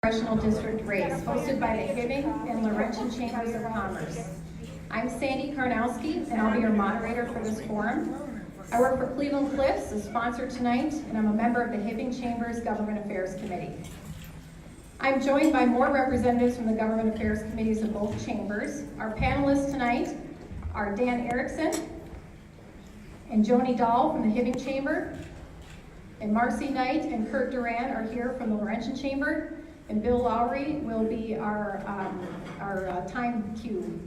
Congressional District race, hosted by the Hibbing and Laurentian Chambers of Commerce. I'm Sandy Karnowski, and I'll be your moderator for this forum. I work for Cleveland Cliffs, a sponsor tonight, and I'm a member of the Hibbing Chambers Government Affairs Committee. I'm joined by more representatives from the Government Affairs Committees of both chambers. Our panelists tonight are Dan Erickson and Joni Dahl from the Hibbing Chamber, and Marcy Knight and Kurt Duran are here from the Laurentian Chamber, and Bill Lowry will be our time cue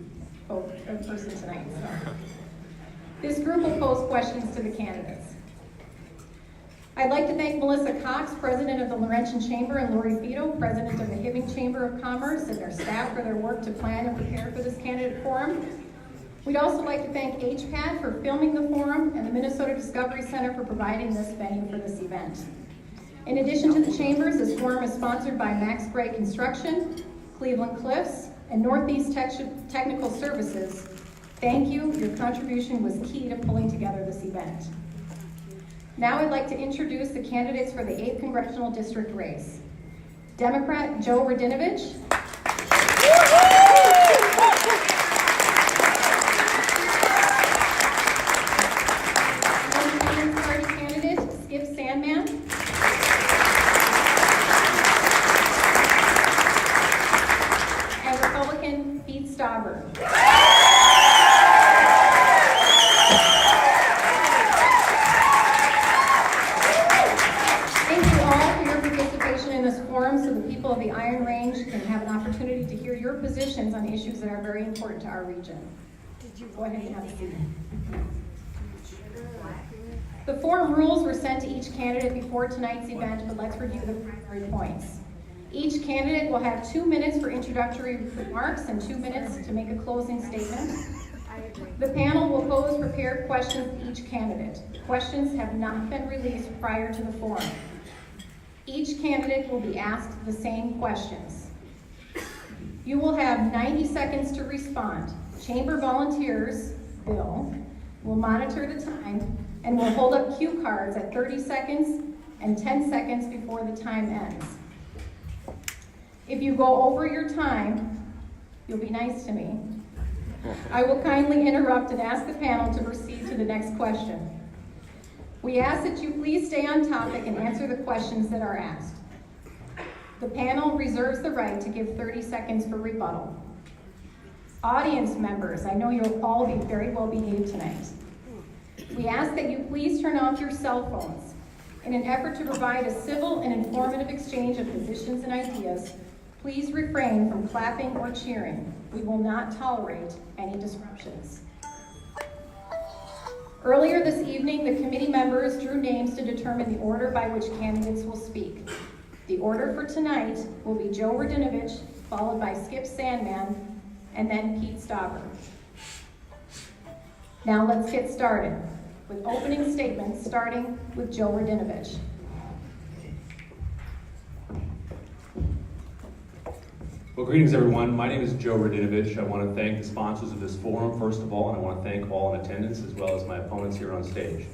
person tonight. So. This group will pose questions to the candidates. I'd like to thank Melissa Cox, President of the Laurentian Chamber, and Lori Fito, President of the Hibbing Chamber of Commerce, and their staff for their work to plan and prepare for this candidate forum. We'd also like to thank HPAD for filming the forum and the Minnesota Discovery Center for providing this venue for this event. In addition to the chambers, this forum is sponsored by Max Gray Construction, Cleveland Cliffs, and Northeast Technical Services. Thank you. Your contribution was key to pulling together this event. Now I'd like to introduce the candidates for the 8th Congressional District race. Democrat Joe Radinovich. Independence Party candidate Skip Sandman. And Republican Pete Stauber. So the people of the Iron Range can have an opportunity to hear your positions on issues that are very important to our region. Go ahead and have a seat. The forum rules were sent to each candidate before tonight's event, but let's review the primary points. Each candidate will have 2 minutes for introductory remarks and 2 minutes to make a closing statement. The panel will pose prepared questions to each candidate. Questions have not been released prior to the forum. Each candidate will be asked the same questions. You will have 90 seconds to respond. Chamber volunteers, Bill, will monitor the time and will hold up cue cards at 30 seconds and 10 seconds before the time ends. If you go over your time, you'll be nice to me. I will kindly interrupt and ask the panel to proceed to the next question. We ask that you please stay on topic and answer the questions that are asked. The panel reserves the right to give 30 seconds for rebuttal. Audience members, I know you'll all be very well behaved tonight. We ask that you please turn off your cell phones. In an effort to provide a civil and informative exchange of positions and ideas, please refrain from clapping or cheering. We will not tolerate any disruptions. Earlier this evening, the committee members drew names to determine the order by which candidates will speak. The order for tonight will be Joe Radinovich, followed by Skip Sandman, and then Pete Stauber. Now let's get started with opening statements, starting with Joe Radinovich. Well, greetings everyone. My name is Joe Radinovich. I want to thank the sponsors of this forum, first of all, and I want to thank all in attendance as well as my opponents here on stage.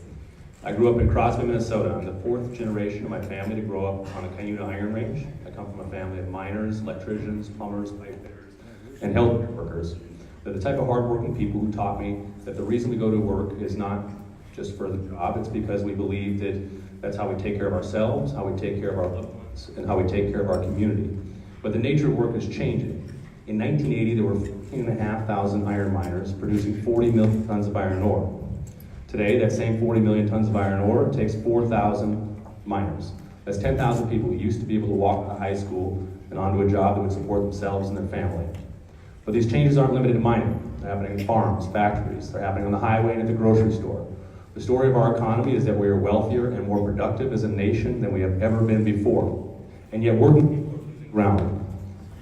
I grew up in Crosby, Minnesota. I'm the 4th generation of my family to grow up on the Cuyuna Iron Range. I come from a family of miners, electricians, plumbers, pipe fitters, and health workers. They're the type of hardworking people who taught me that the reason we go to work is not just for the job, it's because we believe that that's how we take care of ourselves, how we take care of our loved ones, and how we take care of our community. But the nature of work is changing. In 1980, there were 14,500 iron miners producing 40 million tons of iron ore. Today, that same 40 million tons of iron ore takes 4,000 miners. That's 10,000 people who used to be able to walk to high school and onto a job that would support themselves and their family. But these changes aren't limited to mining. They're happening in farms, factories, they're happening on the highway and at the grocery store. The story of our economy is that we are wealthier and more productive as a nation than we have ever been before. And yet working ground.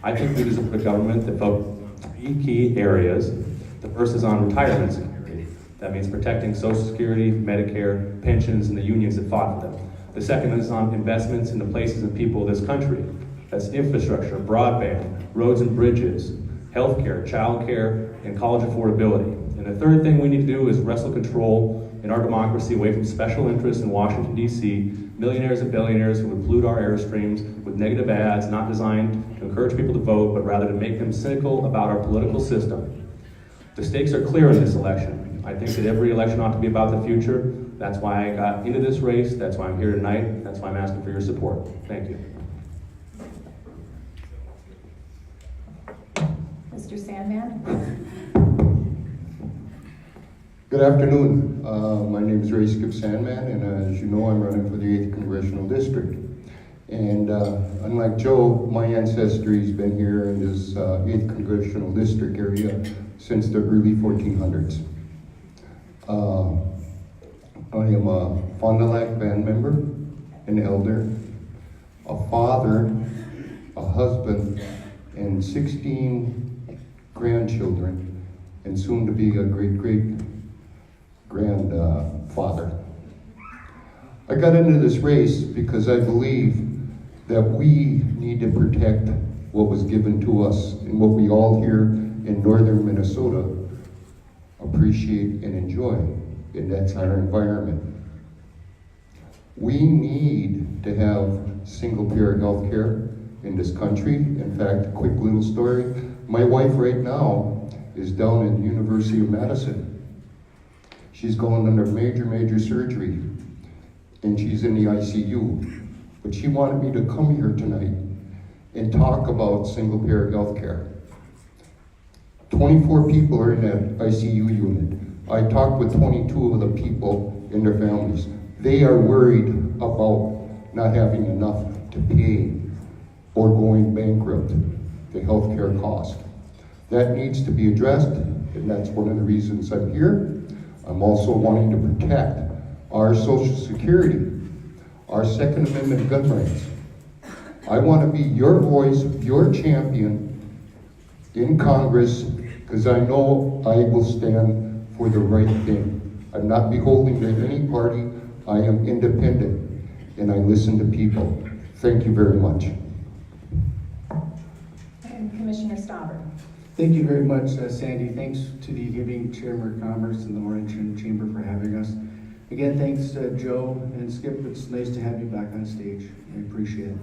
I think we deserve a government that focuses on 3 key areas. The first is on retirement security. That means protecting Social Security, Medicare, pensions, and the unions that fought for them. The second is on investments in the places and people of this country. That's infrastructure, broadband, roads and bridges, healthcare, childcare, and college affordability. And the third thing we need to do is wrestle control in our democracy away from special interests in Washington, D.C., millionaires and billionaires who would pollute our airstreams with negative ads not designed to encourage people to vote, but rather to make them cynical about our political system. The stakes are clear in this election. I think that every election ought to be about the future. That's why I got into this race. That's why I'm here tonight. That's why I'm asking for your support. Thank you. Mr. Sandman? Good afternoon. My name is Ray Skip Sandman, and as you know, I'm running for the 8th Congressional District. And unlike Joe, my ancestry's been here in this 8th Congressional District area since the early 1400s. I am a Fond du Lac band member, an elder, a father, a husband, and 16 grandchildren, and soon to be a grandfather. I got into this race because I believe that we need to protect what was given to us and what we all here in northern Minnesota appreciate and enjoy, and that's our environment. We need to have single-payer health care in this country. In fact, quick little story, my wife right now is down at the University of Madison. She's going under major surgery, and she's in the ICU. But she wanted me to come here tonight and talk about single-payer health care. 24 people are in that ICU unit. I talked with 22 of the people and their families. They are worried about not having enough to pay or going bankrupt, the healthcare cost. That needs to be addressed, and that's one of the reasons I'm here. I'm also wanting to protect our Social Security, our Second Amendment gun rights. I want to be your voice, your champion in Congress, because I know I will stand for the right thing. I'm not beholden to any party. I am independent, and I listen to people. Thank you very much. And Commissioner Stauber. Thank you very much, Sandy. Thanks to the Giving Chamber of Commerce and the Laurentian Chamber for having us. Again, thanks to Joe and Skip. It's nice to have you back on stage. I appreciate it.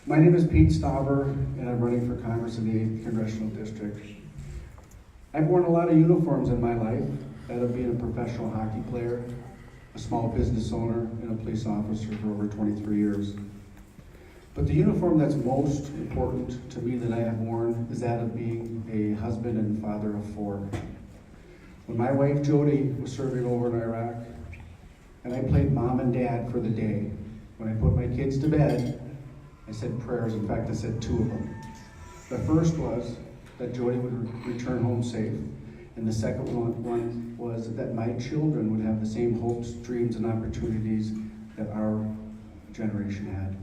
My name is Pete Stauber, and I'm running for Congress in the 8th Congressional District. I've worn a lot of uniforms in my life, that of being a professional hockey player, a small business owner, and a police officer for over 23 years. But the uniform that's most important to me that I have worn is that of being a husband and father of 4. When my wife Jody was serving over in Iraq, and I played mom and dad for the day, when I put my kids to bed, I said prayers. In fact, I said 2 of them. The first was that Jody would return home safe, and the second one was that my children would have the same hopes, dreams, and opportunities that our generation had.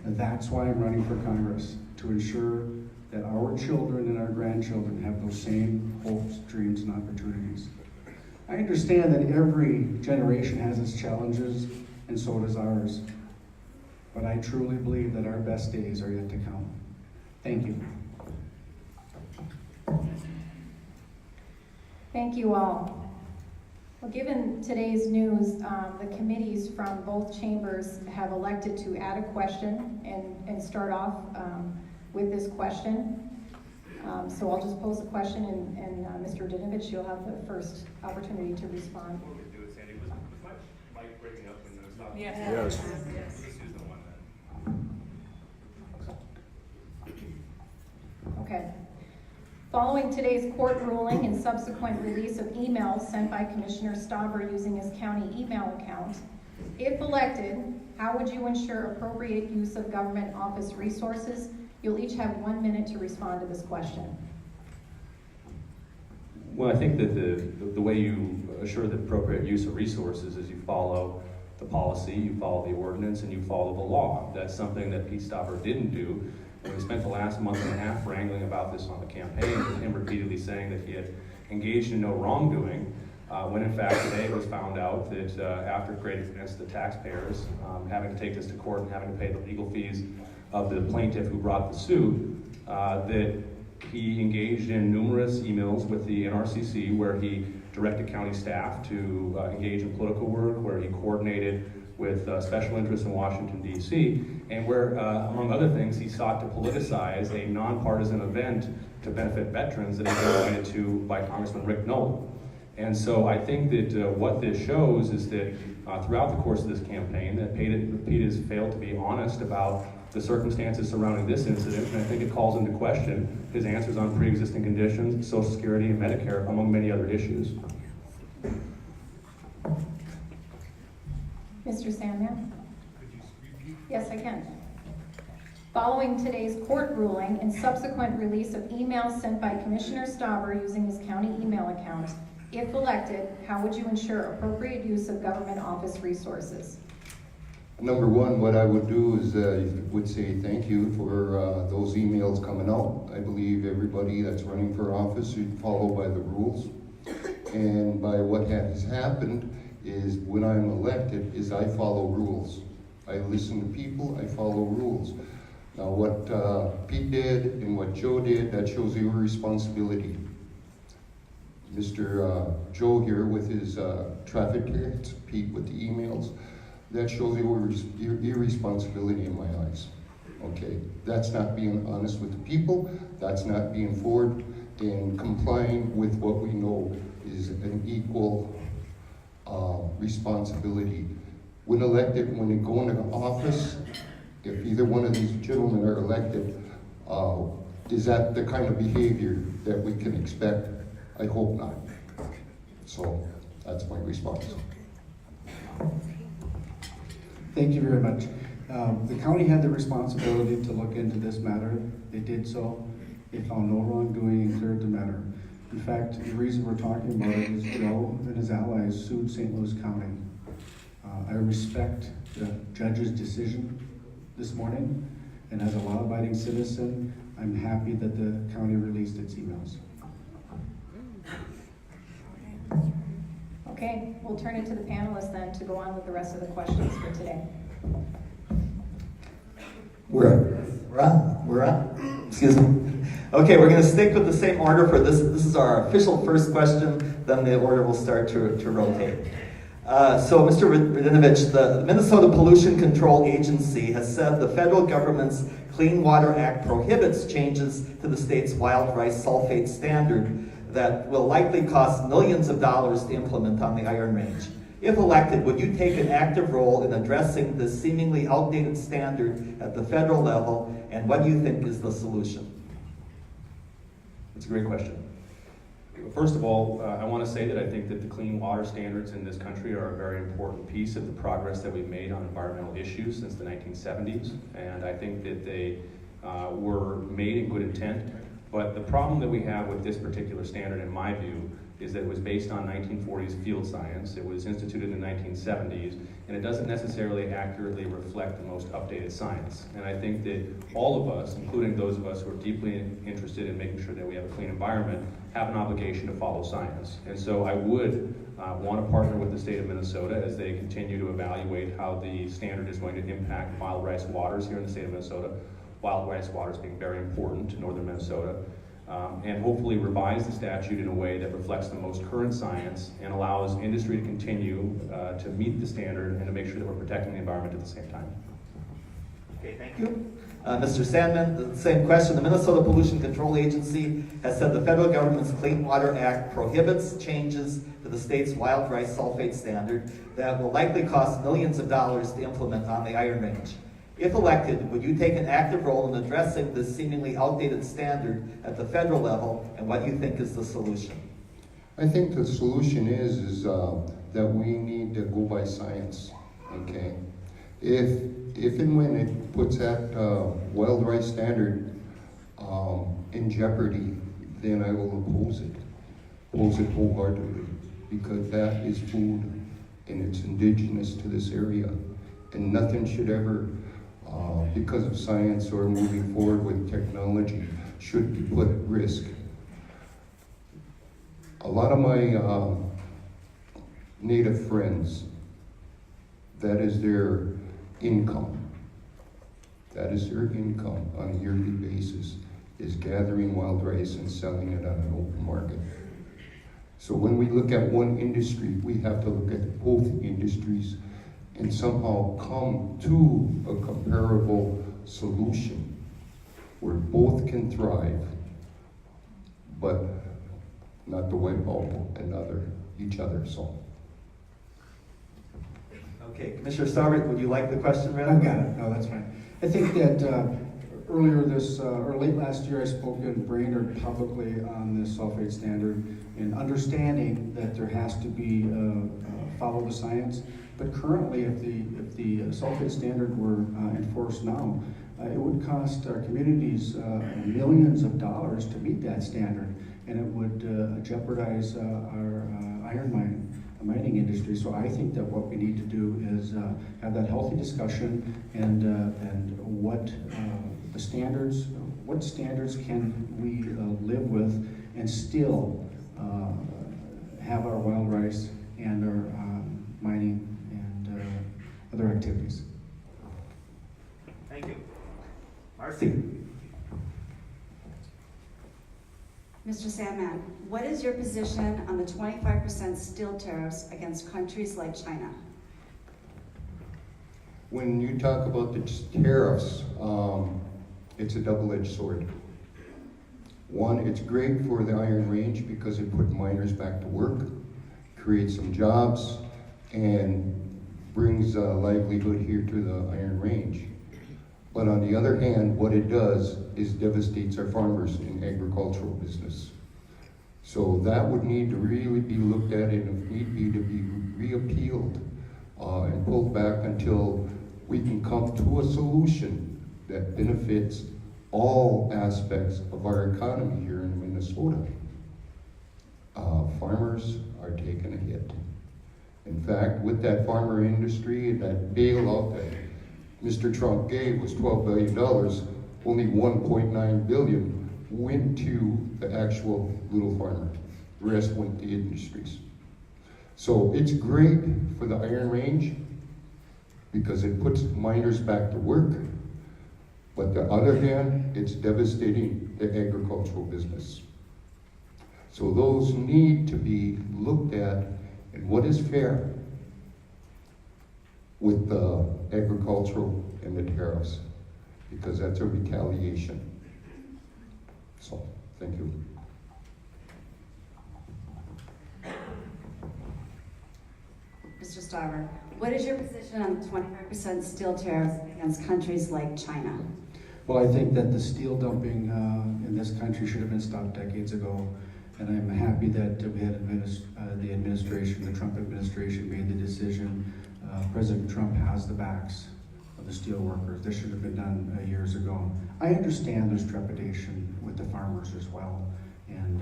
And that's why I'm running for Congress, to ensure that our children and our grandchildren have those same hopes, dreams, and opportunities. I understand that every generation has its challenges, and so does ours. But I truly believe that our best days are yet to come. Thank you. Thank you all. Well, given today's news, the committees from both chambers have elected to add a question and start off with this question. So I'll just pose the question, and Mr. Dinovich, you'll have the first opportunity to respond. What we do is, Sandy, was my mic breaking up when it stopped? Yes. Let's use the one then. Okay. Following today's court ruling and subsequent release of emails sent by Commissioner Stauber using his county email account, if elected, how would you ensure appropriate use of government office resources? You'll each have 1 minute to respond to this question. Well, I think that the way you assure the appropriate use of resources is you follow the policy, you follow the ordinance, and you follow the law. That's something that Pete Stauber didn't do. And we spent the last month and a half wrangling about this on the campaign, with him repeatedly saying that he had engaged in no wrongdoing, when in fact today it was found out that after creating against the taxpayers, having to take this to court and having to pay the legal fees of the plaintiff who brought the suit, that he engaged in numerous emails with the NRCC where he directed county staff to engage in political work, where he coordinated with special interests in Washington, D.C., and where, among other things, he sought to politicize a nonpartisan event to benefit veterans that had been invited to by Congressman Rick Nolan. And so I think that what this shows is that throughout the course of this campaign, that Pete has failed to be honest about the circumstances surrounding this incident, and I think it calls into question his answers on pre-existing conditions, Social Security, and Medicare, among many other issues. Mr. Sandman? Yes, I can. Following today's court ruling and subsequent release of emails sent by Commissioner Stauber using his county email account, if elected, how would you ensure appropriate use of government office resources? Number one, what I would do is would say thank you for those emails coming out. I believe everybody that's running for office should follow by the rules. And by what has happened is when I'm elected is I follow rules. I listen to people, I follow rules. Now what Pete did and what Joe did, that shows irresponsibility. Mr. Joe here with his traffic tickets, Pete with the emails, that shows irresponsibility in my eyes. Okay, that's not being honest with the people, that's not being forward and complying with what we know is an equal responsibility. When elected, when they go into office, if either one of these gentlemen are elected, is that the kind of behavior that we can expect? I hope not. So that's my response. Thank you very much. The county had the responsibility to look into this matter. They did so. They found no wrongdoing and cleared the matter. In fact, the reason we're talking about it is Joe and his allies sued St. Louis County. I respect the judge's decision this morning, and as a law-abiding citizen, I'm happy that the county released its emails. Okay, we'll turn it to the panelists then to go on with the rest of the questions for today. We're on. Excuse me. Okay, we're going to stick with the same order for this. This is our official first question, then the order will start to rotate. So, Mr. Radinovich, the Minnesota Pollution Control Agency has said the federal government's Clean Water Act prohibits changes to the state's wild rice sulfate standard that will likely cost millions of dollars to implement on the Iron Range. If elected, would you take an active role in addressing this seemingly outdated standard at the federal level, and what do you think is the solution? That's a great question. First of all, I want to say that I think that the clean water standards in this country are a very important piece of the progress that we've made on environmental issues since the 1970s, and I think that they were made in good intent. But the problem that we have with this particular standard, in my view, is that it was based on 1940s field science. It was instituted in the 1970s, and it doesn't necessarily accurately reflect the most updated science. And I think that all of us, including those of us who are deeply interested in making sure that we have a clean environment, have an obligation to follow science. And so I would want to partner with the state of Minnesota as they continue to evaluate how the standard is going to impact wild rice waters here in the state of Minnesota. Wild rice waters being very important to northern Minnesota. And hopefully revise the statute in a way that reflects the most current science and allows industry to continue to meet the standard and to make sure that we're protecting the environment at the same time. Okay, thank you. Mr. Sandman, the same question. The Minnesota Pollution Control Agency has said the federal government's Clean Water Act prohibits changes to the state's wild rice sulfate standard that will likely cost millions of dollars to implement on the Iron Range. If elected, would you take an active role in addressing this seemingly outdated standard at the federal level, and what do you think is the solution? I think the solution is that we need to go by science, okay? If and when it puts that wild rice standard in jeopardy, then I will oppose it wholeheartedly, because that is food and it's indigenous to this area, and nothing should ever, because of science or moving forward with technology, should be put at risk. A lot of my Native friends, that is their income. That is their income on a yearly basis, is gathering wild rice and selling it on an open market. So when we look at one industry, we have to look at both industries and somehow come to a comparable solution where both can thrive, but not to wipe out each other. So. Okay, Commissioner Starbird, would you like the question read? I've got it. No, that's fine. I think that earlier this, or late last year, I spoke in Brainerd publicly on this sulfate standard and understanding that there has to be follow the science. But currently, if the sulfate standard were enforced now, it would cost our communities millions of dollars to meet that standard, and it would jeopardize our mining industry. So I think that what we need to do is have that healthy discussion and what the standards, what standards can we live with and still have our wild rice and our mining and other activities. Thank you. Marcy. Mr. Sandman, what is your position on the 25% steel tariffs against countries like China? When you talk about the tariffs, it's a double-edged sword. One, it's great for the Iron Range because it put miners back to work, creates some jobs, and brings livelihood here to the Iron Range. But on the other hand, what it does is devastates our farmers in agricultural business. So that would need to really be looked at and if need be to be reappealed and pulled back until we can come to a solution that benefits all aspects of our economy here in Minnesota. Farmers are taking a hit. In fact, with that farmer industry and that bailout that Mr. Trump gave was $12 billion, only $1.9 billion went to the actual little farmer. The rest went to industries. So it's great for the Iron Range because it puts miners back to work, but the other hand, it's devastating the agricultural business. So those need to be looked at and what is fair with the agricultural and the tariffs, because that's a retaliation. So, thank you. Mr. Starver, what is your position on the 25% steel tariffs against countries like China? Well, I think that the steel dumping in this country should have been stopped decades ago. And I'm happy that we had the administration, the Trump administration, made the decision. President Trump has the backs of the steel workers. This should have been done years ago. I understand there's trepidation with the farmers as well. And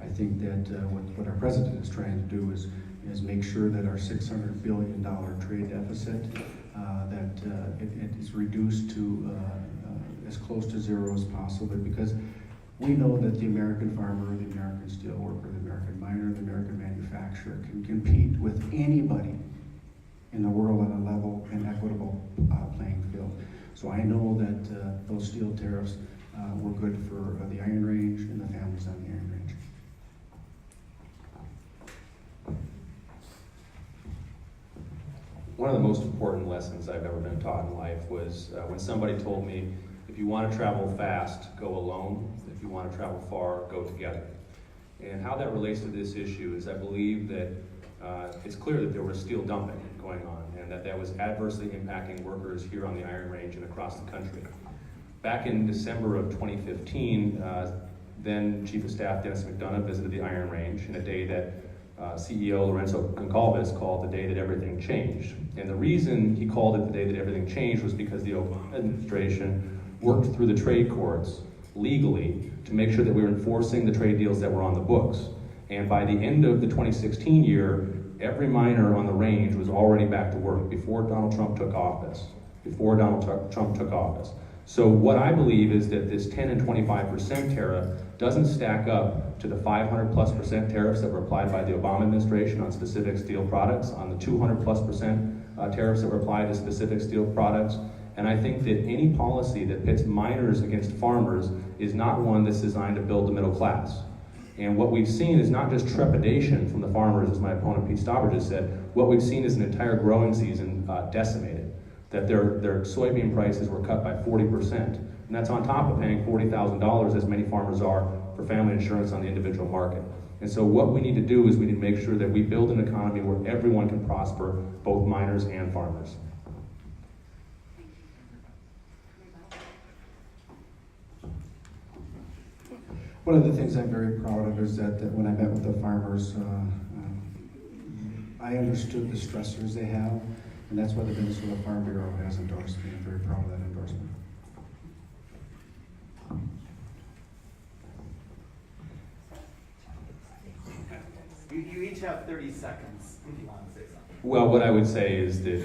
I think that what our president is trying to do is make sure that our $600 billion trade deficit, that it is reduced to as close to zero as possible, because we know that the American farmer, the American steel worker, the American miner, the American manufacturer can compete with anybody in the world on a level and equitable playing field. So I know that those steel tariffs were good for the Iron Range and the families on the Iron Range. One of the most important lessons I've ever been taught in life was when somebody told me, if you want to travel fast, go alone. If you want to travel far, go together. And how that relates to this issue is I believe that it's clear that there was steel dumping going on and that was adversely impacting workers here on the Iron Range and across the country. Back in December of 2015, then Chief of Staff Dennis McDonough visited the Iron Range in a day that CEO Lorenzo Goncalves called the day that everything changed. And the reason he called it the day that everything changed was because the Obama administration worked through the trade courts legally to make sure that we were enforcing the trade deals that were on the books. And by the end of the 2016 year, every miner on the range was already back to work before Donald Trump took office. So what I believe is that this 10 and 25% tariff doesn't stack up to the 500+% tariffs that were applied by the Obama administration on specific steel products, on the 200+% tariffs that were applied to specific steel products. And I think that any policy that pits miners against farmers is not one that's designed to build the middle class. And what we've seen is not just trepidation from the farmers, as my opponent Pete Stauber just said. What we've seen is an entire growing season decimated, that their soybean prices were cut by 40%. And that's on top of paying $40,000, as many farmers are, for family insurance on the individual market. And so what we need to do is we need to make sure that we build an economy where everyone can prosper, both miners and farmers. One of the things I'm very proud of is that when I met with the farmers, I understood the stressors they have, and that's why the Minnesota Farm Bureau has endorsed me. I'm very proud of that endorsement. You each have 30 seconds if you want to say something. Well, what I would say is that,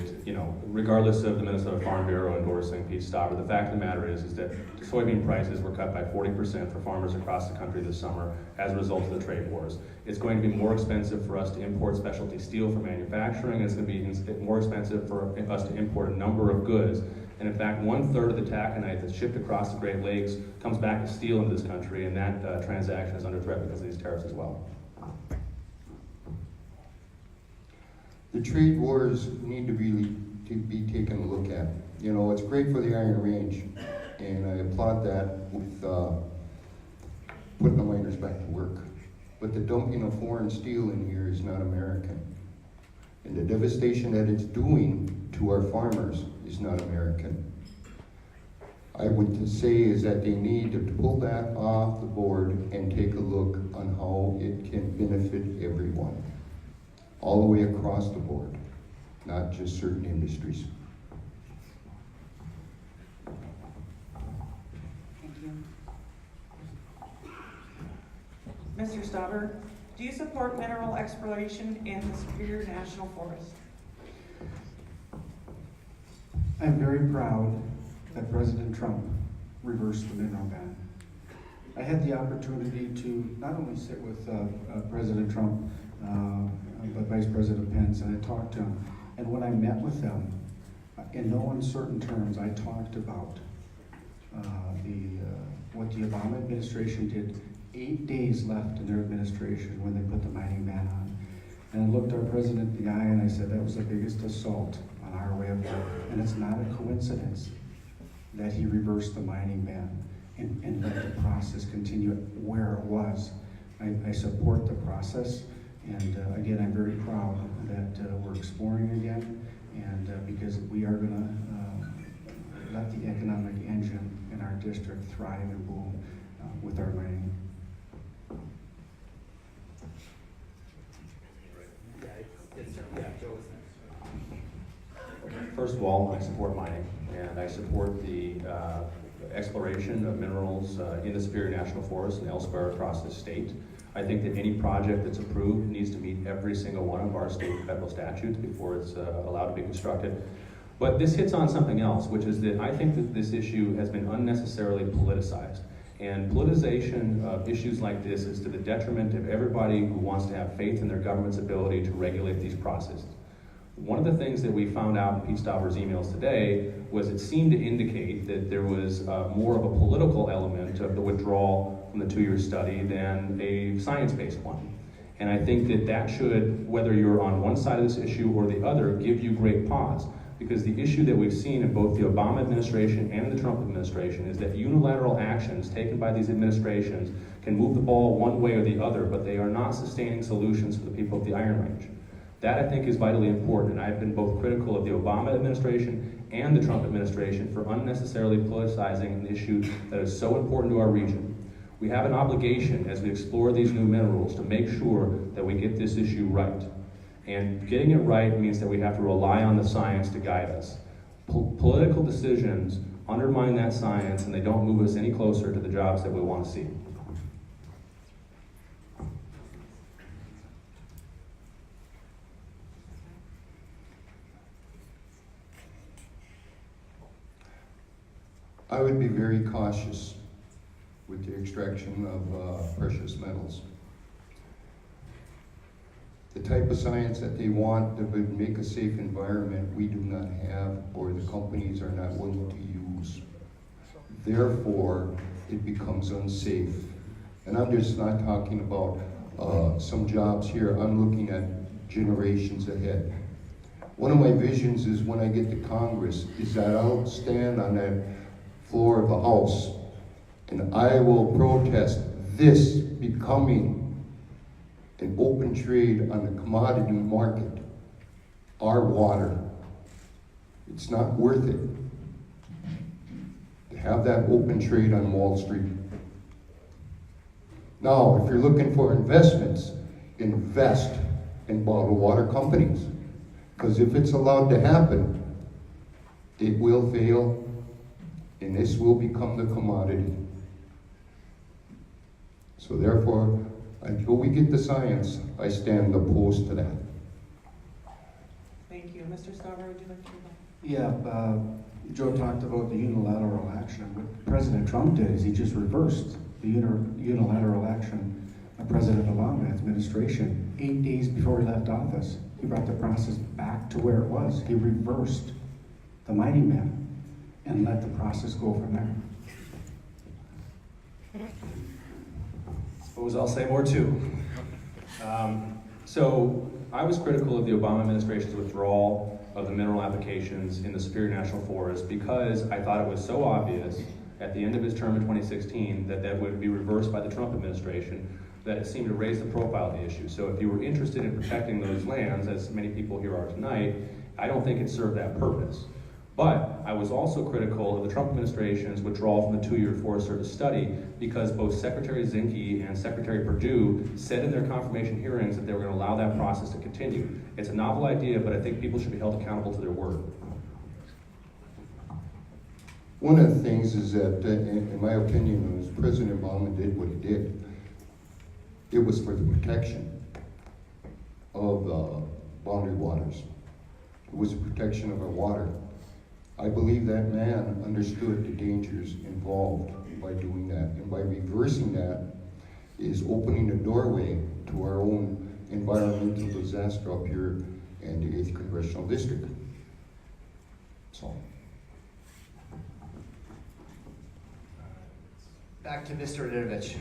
regardless of the Minnesota Farm Bureau endorsing Pete Stauber, the fact of the matter is that soybean prices were cut by 40% for farmers across the country this summer as a result of the trade wars. It's going to be more expensive for us to import specialty steel for manufacturing. It's going to be more expensive for us to import a number of goods. And in fact, 1/3 of the taconite that's shipped across the Great Lakes comes back as steel into this country, and that transaction is under threat because of these tariffs as well. The trade wars need to be taken a look at. It's great for the Iron Range, and I applaud that with putting the miners back to work. But the dumping of foreign steel in here is not American. And the devastation that it's doing to our farmers is not American. I would say is that they need to pull that off the board and take a look on how it can benefit everyone, all the way across the board, not just certain industries. Thank you. Mr. Stauber, do you support mineral exploration in the Superior National Forest? I'm very proud that President Trump reversed the mineral ban. I had the opportunity to not only sit with President Trump, but Vice President Pence, and I talked to him. And when I met with them, in no uncertain terms, I talked about what the Obama administration did 8 days left in their administration when they put the mining ban on. And I looked our president in the eye and I said, that was the biggest assault on our way of life. And it's not a coincidence that he reversed the mining ban and let the process continue where it was. I support the process, and again, I'm very proud that we're exploring again, and because we are gonna let the economic engine in our district thrive and boom with our mining. First of all, I support mining, and I support the exploration of minerals in the Superior National Forest and elsewhere across the state. I think that any project that's approved needs to meet every single one of our state and federal statutes before it's allowed to be constructed. But this hits on something else, which is that I think that this issue has been unnecessarily politicized. And politicization of issues like this is to the detriment of everybody who wants to have faith in their government's ability to regulate these processes. One of the things that we found out in Pete Stauber's emails today was it seemed to indicate that there was more of a political element of the withdrawal from the 2-year study than a science-based one. And I think that that should, whether you're on one side of this issue or the other, give you great pause. Because the issue that we've seen in both the Obama administration and the Trump administration is that unilateral actions taken by these administrations can move the ball one way or the other, but they are not sustaining solutions for the people of the Iron Range. That, I think, is vitally important, and I've been both critical of the Obama administration and the Trump administration for unnecessarily politicizing an issue that is so important to our region. We have an obligation, as we explore these new minerals, to make sure that we get this issue right. And getting it right means that we have to rely on the science to guide us. Political decisions undermine that science, and they don't move us any closer to the jobs that we want to see. I would be very cautious with the extraction of precious metals. The type of science that they want that would make a safe environment, we do not have, or the companies are not willing to use. Therefore, it becomes unsafe And I'm just not talking about some jobs here. I'm looking at generations ahead. One of my visions is when I get to Congress is that I'll stand on that floor of the House and I will protest this becoming an open trade on the commodity market. Our water. It's not worth it to have that open trade on Wall Street. Now, if you're looking for investments, invest in bottled water companies. Because if it's allowed to happen, it will fail, and this will become the commodity. So therefore, until we get the science, I stand opposed to that. Thank you. Mr. Stauber, would you like to reply? Yeah, Joe talked about the unilateral action. What President Trump did is he just reversed the unilateral action of President Obama's administration 8 days before he left office. He brought the process back to where it was. He reversed the mighty man and let the process go from there. Suppose I'll say more too. So I was critical of the Obama administration's withdrawal of the mineral applications in the Superior National Forest because I thought it was so obvious at the end of his term in 2016 that that would be reversed by the Trump administration, that it seemed to raise the profile of the issue. So if you were interested in protecting those lands, as many people here are tonight, I don't think it served that purpose. But I was also critical of the Trump administration's withdrawal from the 2-year Forest Service study because both Secretary Zinke and Secretary Perdue said in their confirmation hearings that they were going to allow that process to continue. It's a novel idea, but I think people should be held accountable to their word. One of the things is that, in my opinion, was President Obama did what he did. It was for the protection of boundary waters. It was the protection of our water. I believe that man understood the dangers involved by doing that, and by reversing that is opening a doorway to our own environmental disaster up here in the 8th Congressional District. So. Back to Mr. Radinovich.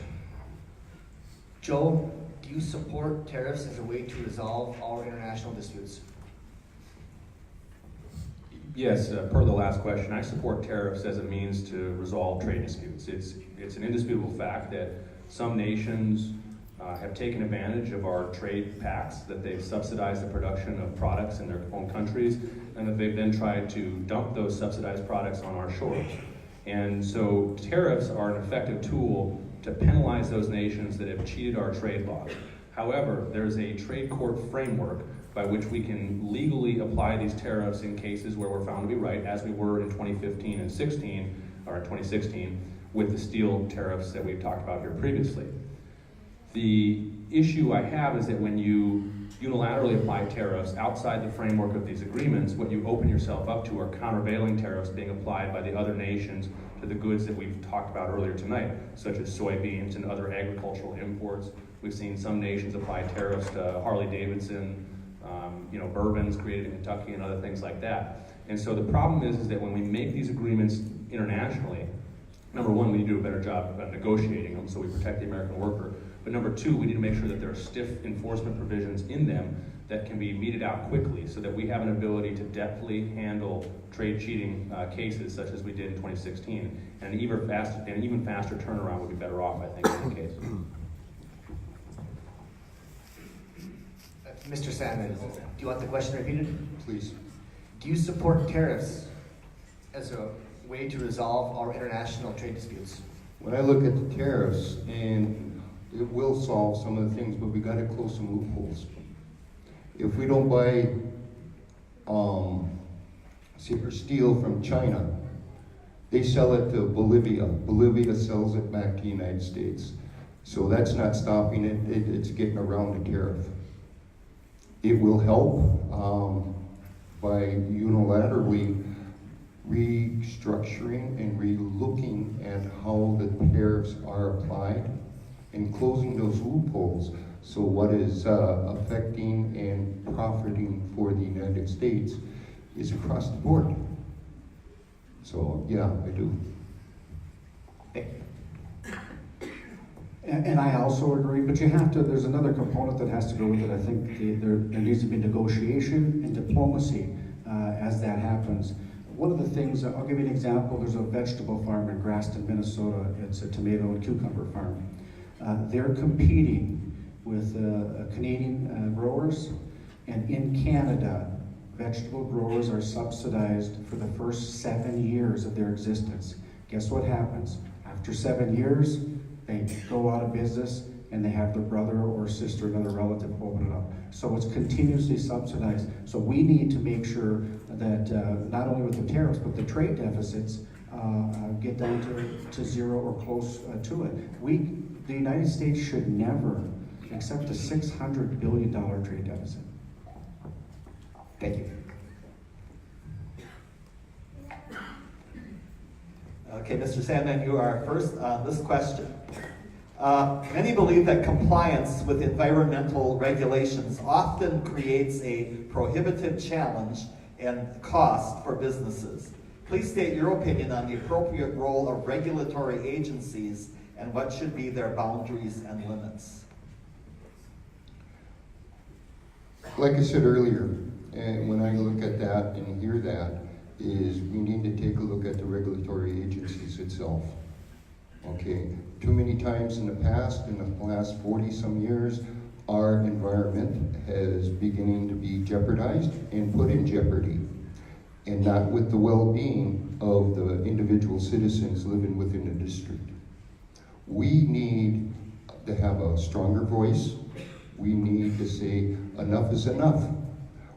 Joe, do you support tariffs as a way to resolve all international disputes? Yes, per the last question, I support tariffs as a means to resolve trade disputes. It's an indisputable fact that some nations have taken advantage of our trade pacts, that they've subsidized the production of products in their own countries, and that they've then tried to dump those subsidized products on our shores. And so tariffs are an effective tool to penalize those nations that have cheated our trade laws. However, there's a trade court framework by which we can legally apply these tariffs in cases where we're found to be right, as we were in 2015 and 16, or 2016, with the steel tariffs that we've talked about here previously. The issue I have is that when you unilaterally apply tariffs outside the framework of these agreements, what you open yourself up to are countervailing tariffs being applied by the other nations to the goods that we've talked about earlier tonight, such as soybeans and other agricultural imports. We've seen some nations apply tariffs to Harley-Davidson, bourbons created in Kentucky and other things like that. And so the problem is that when we make these agreements internationally, number one, we need to do a better job of negotiating them so we protect the American worker. But number two, we need to make sure that there are stiff enforcement provisions in them that can be meted out quickly so that we have an ability to deftly handle trade cheating cases such as we did in 2016. And an even faster turnaround would be better off, I think, in this case. Mr. Salmon, do you want the question repeated? Please. Do you support tariffs as a way to resolve our international trade disputes? When I look at the tariffs, and it will solve some of the things, but we gotta close some loopholes. If we don't buy steel from China, they sell it to Bolivia. Bolivia sells it back to the United States. So that's not stopping it, it's getting around the tariff. It will help by unilaterally restructuring and re-looking at how the tariffs are applied and closing those loopholes. So what is affecting and profiting for the United States is across the board. So yeah, I do. And I also agree, but you have to, there's another component that has to go with it. I think there needs to be negotiation and diplomacy as that happens. One of the things, I'll give you an example, there's a vegetable farm in Graston, Minnesota. It's a tomato and cucumber farm. They're competing with Canadian growers, and in Canada, vegetable growers are subsidized for the first 7 years of their existence. Guess what happens? After 7 years, they go out of business and they have their brother or sister, another relative, open it up. So it's continuously subsidized. So we need to make sure that not only with the tariffs, but the trade deficits get down to zero or close to it. The United States should never accept a $600 billion trade deficit. Thank you. Okay, Mr. Sandman, you are first on this question. Many believe that compliance with environmental regulations often creates a prohibitive challenge and cost for businesses. Please state your opinion on the appropriate role of regulatory agencies and what should be their boundaries and limits. Like I said earlier, and when I look at that and hear that, is we need to take a look at the regulatory agencies itself. Okay, too many times in the past, in the last 40-some years, our environment has beginning to be jeopardized and put in jeopardy, and not with the well-being of the individual citizens living within the district. We need to have a stronger voice. We need to say enough is enough.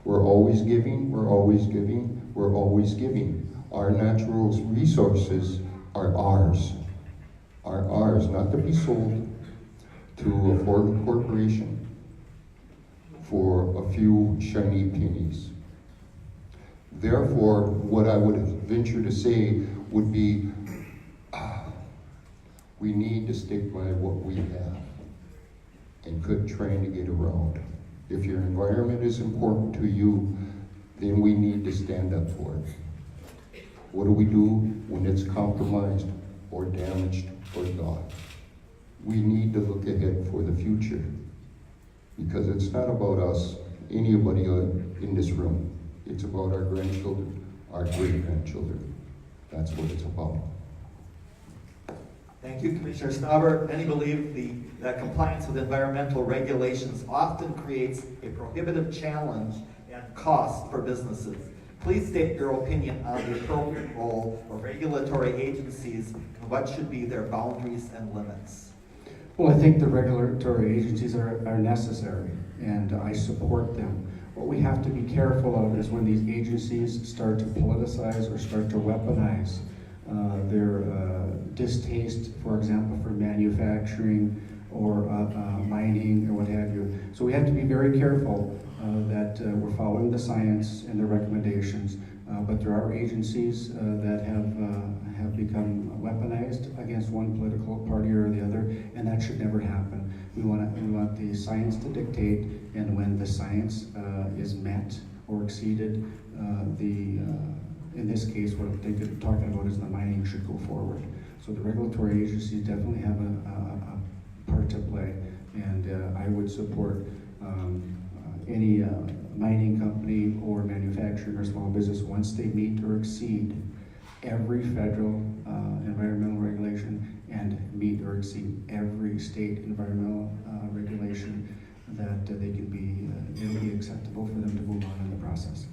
We're always giving, we're always giving, we're always giving. Our natural resources are ours, not to be sold to a foreign corporation for a few shiny pennies. Therefore, what I would venture to say would be, we need to stick by what we have and quit trying to get around. If your environment is important to you, then we need to stand up for it. What do we do when it's compromised or damaged or gone? We need to look ahead for the future, because it's not about us, anybody in this room. It's about our grandchildren, our great-grandchildren. That's what it's about. Thank you, Commissioner Stauber. Many believe that compliance with environmental regulations often creates a prohibitive challenge and cost for businesses. Please state your opinion on the appropriate role of regulatory agencies and what should be their boundaries and limits. Well, I think the regulatory agencies are necessary, and I support them. What we have to be careful of is when these agencies start to politicize or start to weaponize their distaste, for example, for manufacturing or mining or what have you. So we have to be very careful that we're following the science and the recommendations, but there are agencies that have become weaponized against one political party or the other, and that should never happen. We want the science to dictate, and when the science is met or exceeded, in this case, what I'm talking about is the mining should go forward. So the regulatory agencies definitely have a part to play, and I would support any mining company or manufacturing or small business, once they meet or exceed every federal environmental regulation and meet or exceed every state environmental regulation, that they can be, it'll be acceptable for them to move on in the process.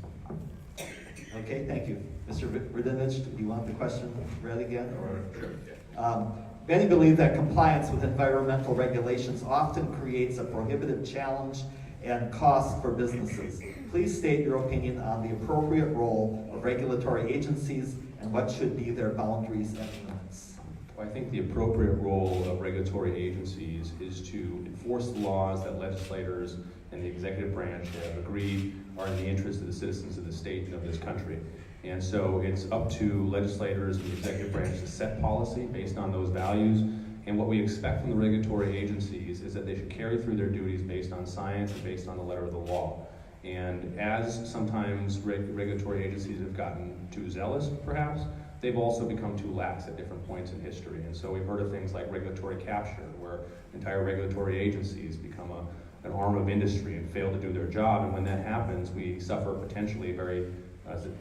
Okay, thank you. Mr. Radinovich, do you want the question read again? Or? Many believe that compliance with environmental regulations often creates a prohibitive challenge and cost for businesses. Please state your opinion on the appropriate role of regulatory agencies and what should be their boundaries and limits. Well, I think the appropriate role of regulatory agencies is to enforce the laws that legislators and the executive branch have agreed are in the interest of the citizens of the state and of this country. And so it's up to legislators and the executive branch to set policy based on those values. And what we expect from the regulatory agencies is that they should carry through their duties based on science and based on the letter of the law. And as sometimes regulatory agencies have gotten too zealous, perhaps, they've also become too lax at different points in history. And so we've heard of things like regulatory capture, where entire regulatory agencies become an arm of industry and fail to do their job. And when that happens, we suffer potentially very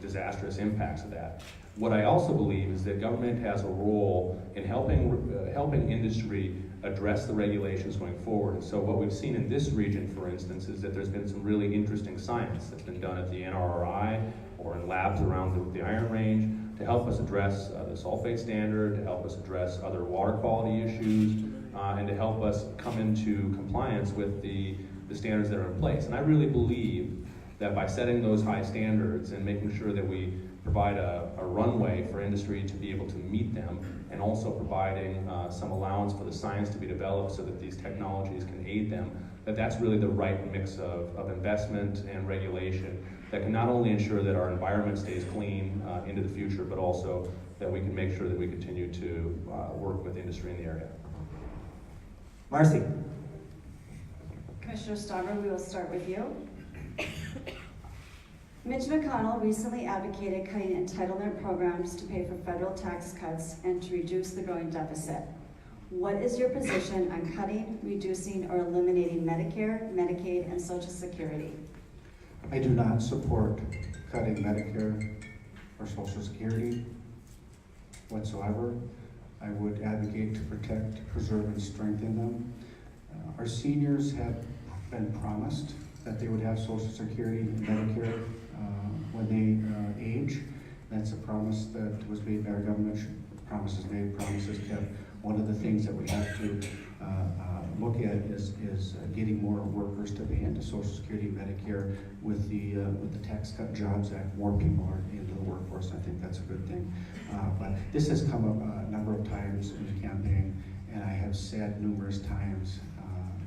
disastrous impacts of that. What I also believe is that government has a role in helping industry address the regulations going forward. And so what we've seen in this region, for instance, is that there's been some really interesting science that's been done at the NRRI or in labs around the Iron Range to help us address the sulfate standard, to help us address other water quality issues, and to help us come into compliance with the standards that are in place. And I really believe that by setting those high standards and making sure that we provide a runway for industry to be able to meet them, and also providing some allowance for the science to be developed so that these technologies can aid them, that's really the right mix of investment and regulation that can not only ensure that our environment stays clean into the future, but also that we can make sure that we continue to work with industry in the area. Marcy. Commissioner Stauber, we will start with you. Mitch McConnell recently advocated cutting entitlement programs to pay for federal tax cuts and to reduce the growing deficit. What is your position on cutting, reducing, or eliminating Medicare, Medicaid, and Social Security? I do not support cutting Medicare or Social Security whatsoever. I would advocate to protect, preserve, and strengthen them. Our seniors have been promised that they would have Social Security and Medicare when they age. That's a promise that was made by our government. Promises made, promises kept. One of the things that we have to look at is getting more workers to pay into Social Security and Medicare with the Tax Cut Jobs Act. More people are into the workforce. I think that's a good thing. But this has come up a number of times in the campaign, and I have said numerous times,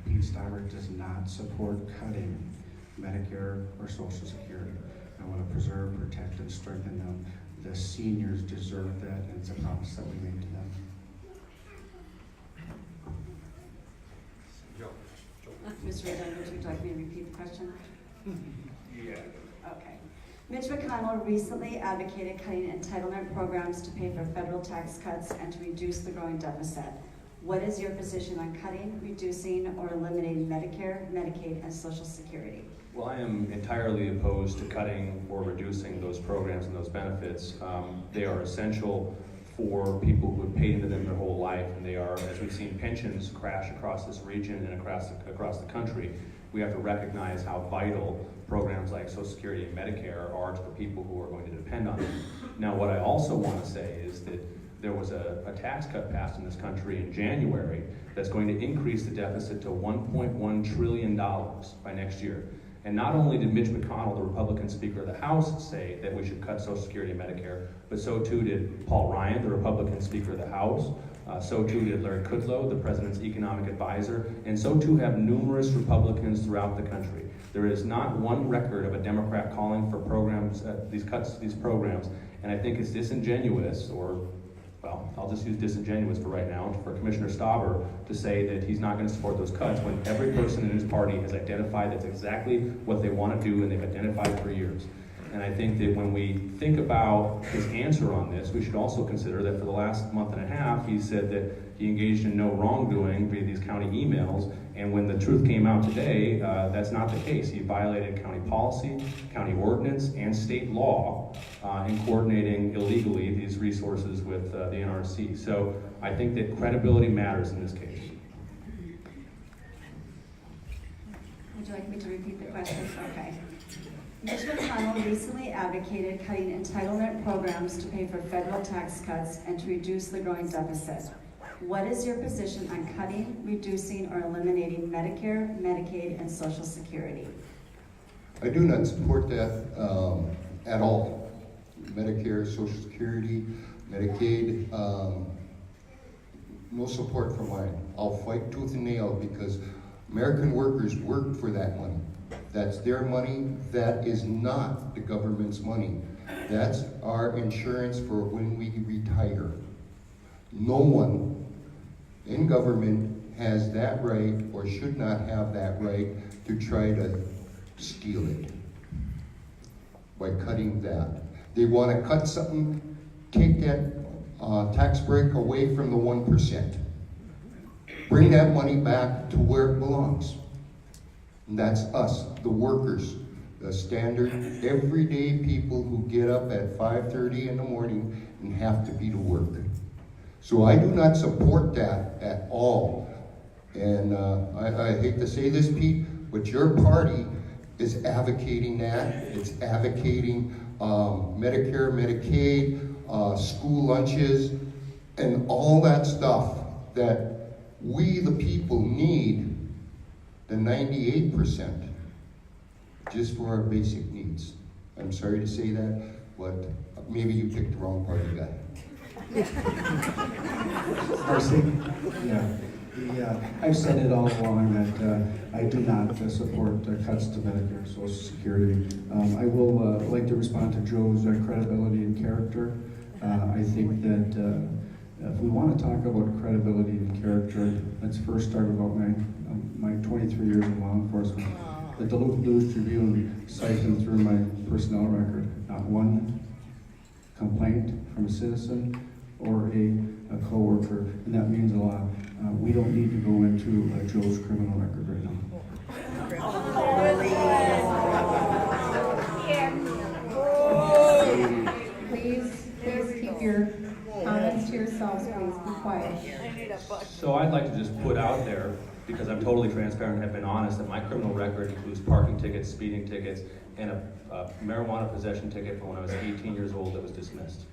Pete Stauber does not support cutting Medicare or Social Security. I want to preserve, protect, and strengthen them. The seniors deserve that, and it's a promise that we made to them. Mr. Redden, would you like me to repeat the question? Yeah. Okay. Mitch McConnell recently advocated cutting entitlement programs to pay for federal tax cuts and to reduce the growing deficit. What is your position on cutting, reducing, or eliminating Medicare, Medicaid, and Social Security? Well, I am entirely opposed to cutting or reducing those programs and those benefits. They are essential for people who have paid into them their whole life, and they are, as we've seen pensions crash across this region and across the country, we have to recognize how vital programs like Social Security and Medicare are to the people who are going to depend on them. Now, what I also want to say is that there was a tax cut passed in this country in January that's going to increase the deficit to $1.1 trillion by next year. And not only did Mitch McConnell, the Republican Speaker of the House, say that we should cut Social Security and Medicare, but so too did Paul Ryan, the Republican Speaker of the House. So too did Larry Kudlow, the President's economic advisor, and so too have numerous Republicans throughout the country. There is not one record of a Democrat calling for programs, these cuts to these programs, and I think it's disingenuous, or well, I'll just use disingenuous for right now, for Commissioner Stauber to say that he's not going to support those cuts when every person in his party has identified that's exactly what they want to do, and they've identified for years. And I think that when we think about his answer on this, we should also consider that for the last month and a half, he said that he engaged in no wrongdoing via these county emails, and when the truth came out today, that's not the case. He violated county policy, county ordinance, and state law in coordinating illegally these resources with the NRC. So I think that credibility matters in this case. Would you like me to repeat the question? Okay. Mitch McConnell recently advocated cutting entitlement programs to pay for federal tax cuts and to reduce the growing deficit. What is your position on cutting, reducing, or eliminating Medicare, Medicaid, and Social Security? I do not support that at all. Medicare, Social Security, Medicaid, no support for mine. I'll fight tooth and nail because American workers worked for that money. That's their money. That is not the government's money. That's our insurance for when we retire. No one in government has that right or should not have that right to try to steal it by cutting that. They want to cut something take that tax break away from the 1%. Bring that money back to where it belongs. And that's us, the workers, the standard, everyday people who get up at 5:30 in the morning and have to be to work. So I do not support that at all. And I hate to say this, Pete, but your party is advocating that. It's advocating Medicare, Medicaid, school lunches, and all that stuff that we, the people, need, the 98%, just for our basic needs. I'm sorry to say that, but maybe you picked the wrong party guy. Darcy? Yeah. I've said it all along that I do not support cuts to Medicare, Social Security. I will like to respond to Joe's credibility and character. I think that if we want to talk about credibility and character, let's first start about my 23 years in law enforcement. The Duluth News Tribune siphoned through my personnel record. Not one complaint from a citizen or a coworker, and that means a lot. We don't need to go into Joe's criminal record right now. Please keep your comments to yourselves, please be quiet. So I'd like to just put out there, because I'm totally transparent and have been honest, that my criminal record includes parking tickets, speeding tickets, and a marijuana possession ticket from when I was 18 years old that was dismissed.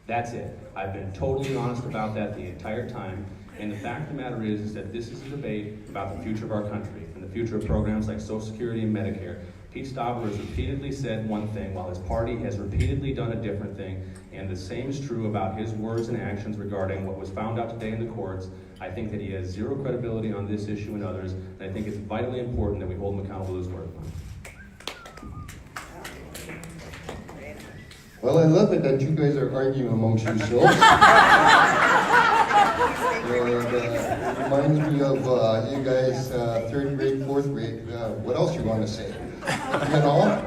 That's it. I've been totally honest about that the entire time. And the fact of the matter is that this is a debate about the future of our country and the future of programs like Social Security and Medicare. Pete Stauber has repeatedly said one thing while his party has repeatedly done a different thing. And the same is true about his words and actions regarding what was found out today in the courts. I think that he has zero credibility on this issue and others. And I think it's vitally important that we hold him accountable to his word. Well, I love it that you guys are arguing amongst yourselves. It reminds me of you guys, third grade, fourth grade. What else you want to say? You know,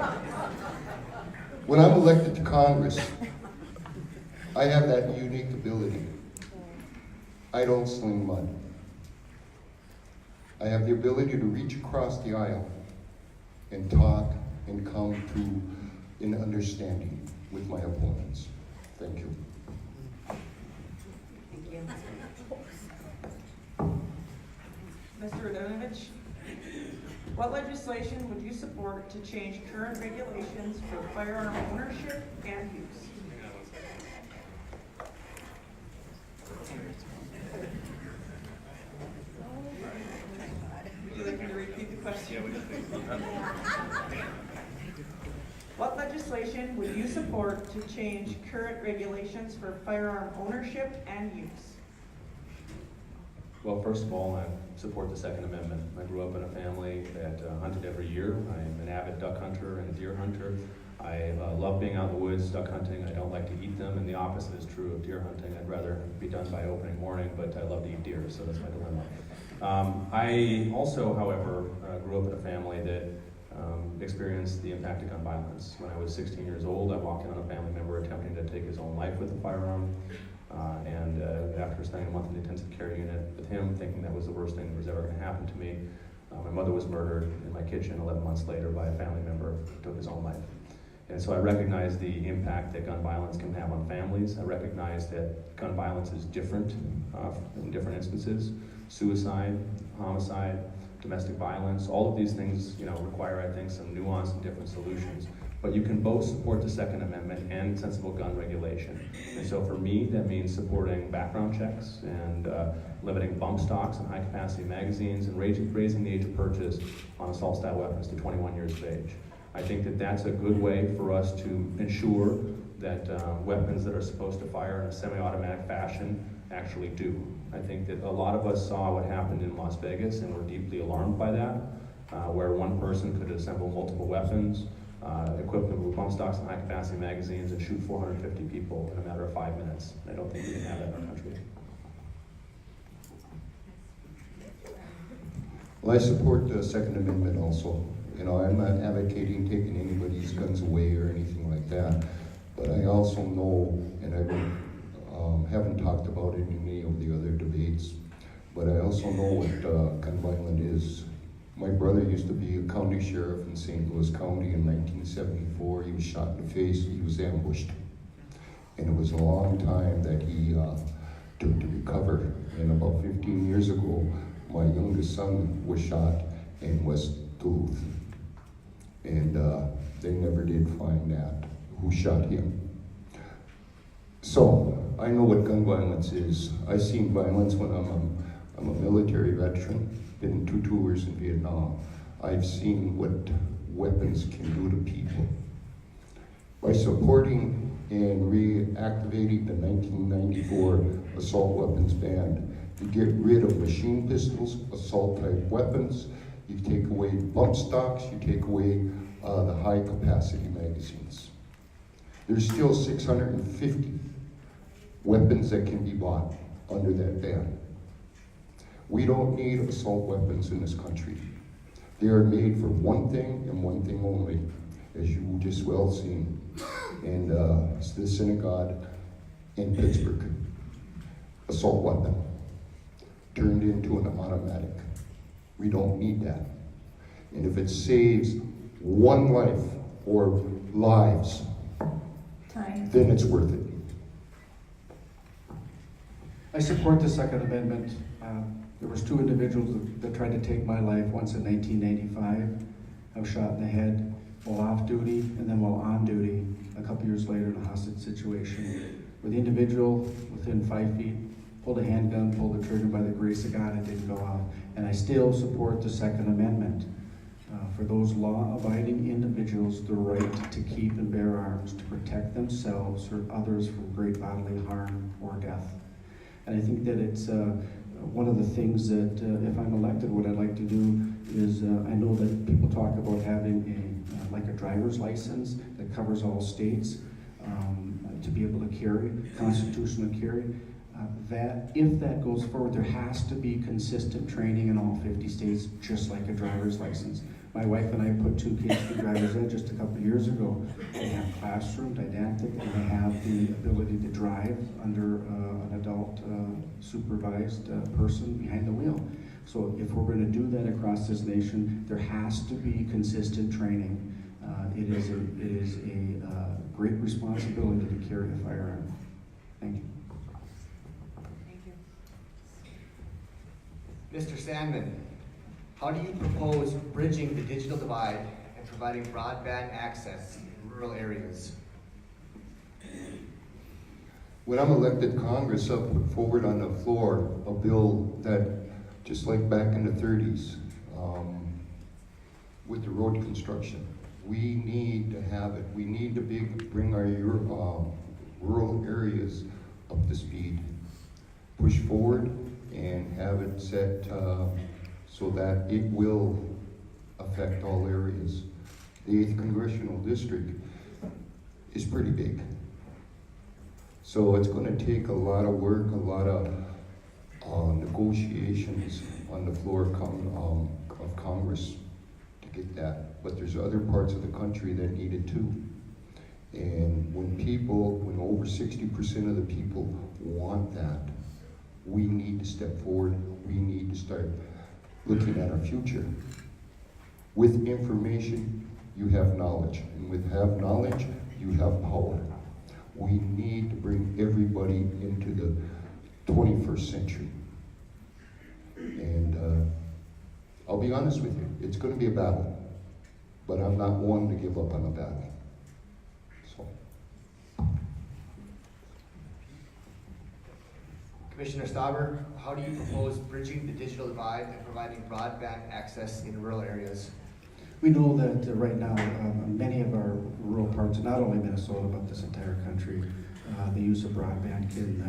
when I'm elected to Congress, I have that unique ability. I don't sling mud. I have the ability to reach across the aisle and talk and come to an understanding with my opponents. Thank you. Thank you. Mr. Radinovich, what legislation would you support to change current regulations for firearm ownership and use? Would you like me to repeat the question? What legislation would you support to change current regulations for firearm ownership and use? Well, first of all, I support the Second Amendment. I grew up in a family that hunted every year. I'm an avid duck hunter and a deer hunter. I love being out in the woods, duck hunting. I don't like to eat them, and the opposite is true of deer hunting. I'd rather be done by opening morning, but I love to eat deer, so that's my dilemma. I also, however, grew up in a family that experienced the impact of gun violence. When I was 16 years old, I walked in on a family member attempting to take his own life with a firearm. And after spending a month in the intensive care unit with him, thinking that was the worst thing that was ever going to happen to me, my mother was murdered in my kitchen 11 months later by a family member who took his own life. And so I recognize the impact that gun violence can have on families. I recognize that gun violence is different in different instances. Suicide, homicide, domestic violence, all of these things, require, I think, some nuance and different solutions. But you can both support the Second Amendment and sensible gun regulation. And so for me, that means supporting background checks and limiting bump stocks and high-capacity magazines and raising the age of purchase on assault-style weapons to 21 years of age. I think that that's a good way for us to ensure that weapons that are supposed to fire in a semi-automatic fashion actually do. I think that a lot of us saw what happened in Las Vegas and were deeply alarmed by that, where one person could assemble multiple weapons, equip them with bump stocks and high-capacity magazines, and shoot 450 people in a matter of 5 minutes. I don't think we can have that in our country. Well, I support the Second Amendment also. I'm not advocating taking anybody's guns away or anything like that. But But I also know, and I haven't talked about it in any of the other debates, but I also know what gun violence is. My brother used to be a county sheriff in St. Louis County in 1974. He was shot in the face, he was ambushed. And it was a long time that he took to recover. And about 15 years ago, my youngest son was shot in West Duluth. And they never did find that, who shot him. So, I know what gun violence is. I seen violence when I'm a military veteran, been in 2 tours in Vietnam. I've seen what weapons can do to people. By supporting and reactivating the 1994 assault weapons ban, you get rid of machine pistols, assault type weapons, you take away bump stocks, you take away the high capacity magazines. There's still 650 weapons that can be bought under that ban. We don't need assault weapons in this country. They are made for one thing and one thing only, as you just well seen. And it's the synagogue in Pittsburgh. Assault weapon turned into an automatic. We don't need that. And if it saves one life or lives, then it's worth it. I support the Second Amendment. There was 2 individuals that tried to take my life, once in 1995. I was shot in the head while off duty, and then while on duty a couple years later in a hostage situation, where the individual within 5 feet pulled a handgun, pulled the trigger. By the grace of God, it didn't go off. And I still support the Second Amendment. For those law-abiding individuals, the right to keep and bear arms to protect themselves or others from great bodily harm or death. And I think that it's one of the things that, if I'm elected, what I'd like to do is, I know that people talk about having like a driver's license that covers all states to be able to carry, constitutional carry. That if that goes forward, there has to be consistent training in all 50 states, just like a driver's license. My wife and I put 2 kids through driver's ed just a couple of years ago. They have classroom, didactic, and they have the ability to drive under an adult supervised person behind the wheel. So if we're going to do that across this nation, there has to be consistent training. It is a great responsibility to carry a firearm. Thank you. Mr. Sandman, how do you propose bridging the digital divide and providing broadband access in rural areas? When I'm elected Congress, I'll put forward on the floor a bill that, just like back in the 30s, with the road construction, we need to have it. We need to bring our rural areas up to speed, push forward, and have it set so that it will affect all areas. The 8th Congressional District is pretty big. So it's going to take a lot of work, a lot of negotiations on the floor of Congress to get that. But there's other parts of the country that need it too. And when over 60% of the people want that, we need to step forward. We need to start looking at our future. With information, you have knowledge. And with knowledge, you have power. We need to bring everybody into the 21st century. And I'll be honest with you, it's going to be a battle. But I'm not one to give up on a battle. So. Commissioner Stauber, how do you propose bridging the digital divide and providing broadband access in rural areas? We know that right now, many of our rural parts, not only Minnesota, but this entire country, the use of broadband can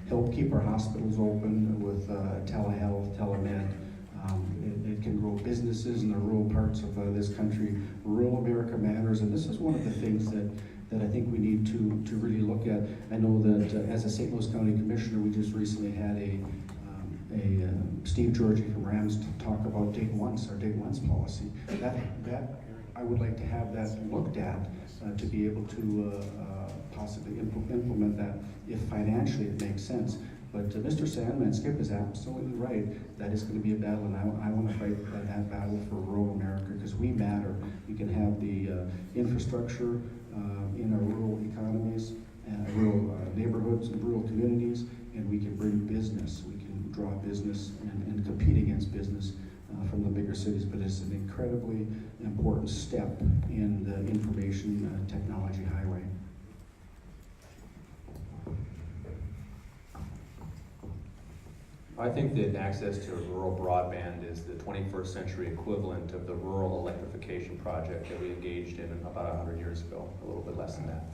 help keep our hospitals open with telehealth, telemed. It can grow businesses in the rural parts of this country. Rural America matters, and this is one of the things that I think we need to really look at. I know that as a St. Louis County Commissioner, we just recently had a Steve Georgie from Rams to talk about Dig Once, our Dig Once policy. That I would like to have that looked at to be able to possibly implement that if financially it makes sense. But Mr. Sandman, Skip is absolutely right. That is going to be a battle, and I want to fight that battle for rural America, because we matter. We can have the infrastructure in our rural economies, rural neighborhoods and rural communities, and we can bring business. We can draw business and compete against business from the bigger cities, but it's an incredibly important step in the information technology highway. I think that access to rural broadband is the 21st century equivalent of the rural electrification project that we engaged in about 100 years ago, a little bit less than that.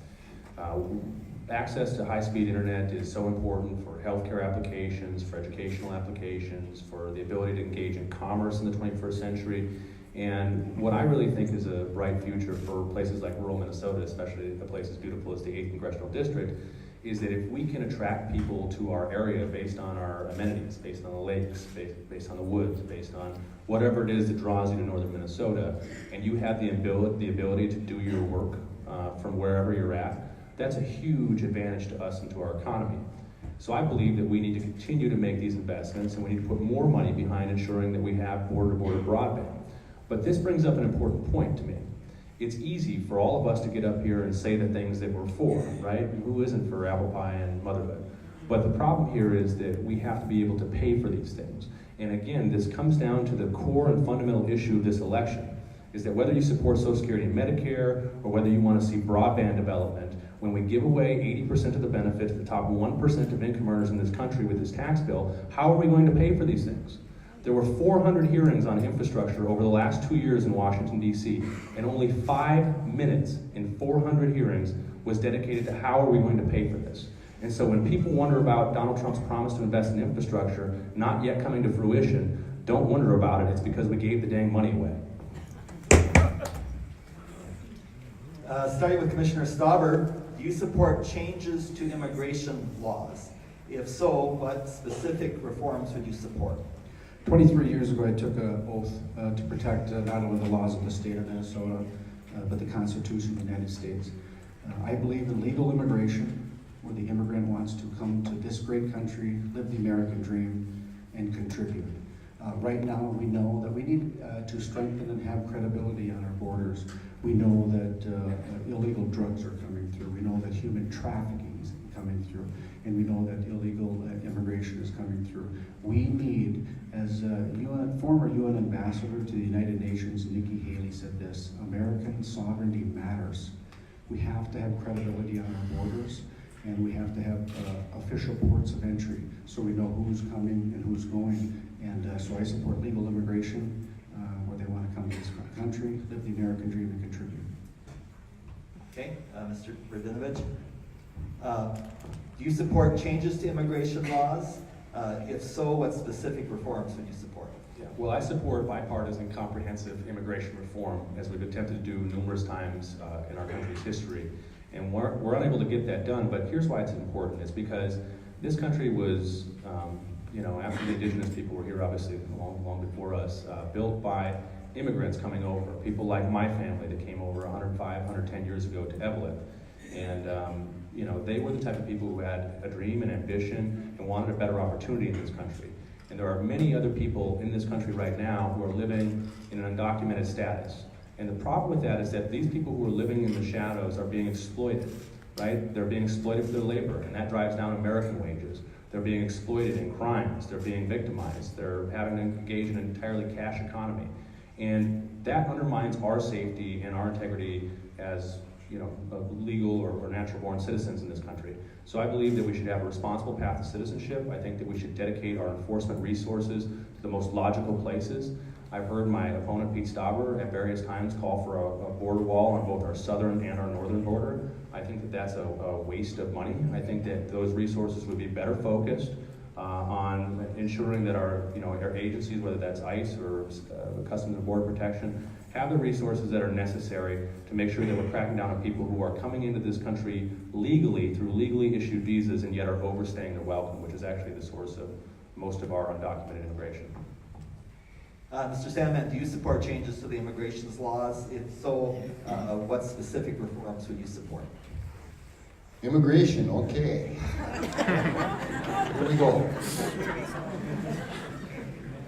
Access to high-speed internet is so important for healthcare applications, for educational applications, for the ability to engage in commerce in the 21st century. And what I really think is a bright future for places like rural Minnesota, especially a place as beautiful as the 8th Congressional District, is that if we can attract people to our area based on our amenities, based on the lakes, based on the woods, based on whatever it is that draws you to northern Minnesota, and you have the ability to do your work from wherever you're at, that's a huge advantage to us and to our economy. So I believe that we need to continue to make these investments, and we need to put more money behind ensuring that we have border-to-border broadband. But this brings up an important point to me. It's easy for all of us to get up here and say the things that we're for, right? Who isn't for apple pie and motherhood? But the problem here is that we have to be able to pay for these things. And again, this comes down to the core and fundamental issue of this election, is that whether you support Social Security and Medicare, or whether you want to see broadband development, when we give away 80% of the benefit to the top 1% of income earners in this country with this tax bill, how are we going to pay for these things? There were 400 hearings on infrastructure over the last 2 years in Washington, D.C., and only 5 minutes in 400 hearings was dedicated to how are we going to pay for this. And so when people wonder about Donald Trump's promise to invest in infrastructure not yet coming to fruition, don't wonder about it. It's because we gave the dang money away. Starting with Commissioner Stauber, do you support changes to immigration laws? If so, what specific reforms would you support? 23 years ago, I took an oath to protect not only the laws of the state of Minnesota, but the Constitution of the United States. I believe in legal immigration, where the immigrant wants to come to this great country, live the American dream, and contribute. Right now, we know that we need to strengthen and have credibility on our borders. We know that illegal drugs are coming through. We know that human trafficking is coming through. And we know that illegal immigration is coming through. We need, as former UN ambassador to the United Nations, Nikki Haley, said this, American sovereignty matters. We have to have credibility on our borders, and we have to have official ports of entry so we know who's coming and who's going. And so I support legal immigration where they want to come to this country, live the American dream, and contribute. Okay, Mr. Radinovich. Do you support changes to immigration laws? If so, what specific reforms would you support? Yeah, well, I support bipartisan comprehensive immigration reform, as we've attempted to do numerous times in our country's history. And we're unable to get that done, but here's why it's important. It's because this country was, after the indigenous people were here, obviously long before us, built by immigrants coming over, people like my family that came over 105, 110 years ago to Evelyn. And they were the type of people who had a dream and ambition and wanted a better opportunity in this country. And there are many other people in this country right now who are living in an undocumented status. And the problem with that is that these people who are living in the shadows are being exploited, right? They're being exploited for their labor, and that drives down American wages. They're being exploited in crimes. They're being victimized. They're having to engage in an entirely cash economy. And that undermines our safety and our integrity as legal or natural-born citizens in this country. So I believe that we should have a responsible path to citizenship. I think that we should dedicate our enforcement resources to the most logical places. I've heard my opponent, Pete Stauber, at various times call for a border wall on both our southern and our northern border. I think that that's a waste of money. I think that those resources would be better focused on ensuring that our agencies, whether that's ICE or Customs and Border Protection, have the resources that are necessary to make sure that we're cracking down on people who are coming into this country legally through legally issued visas and yet are overstaying their welcome, which is actually the source of most of our undocumented immigration. Mr. Sandman, do you support changes to the immigration laws? If so, what specific reforms would you support? Immigration, okay. Here we go.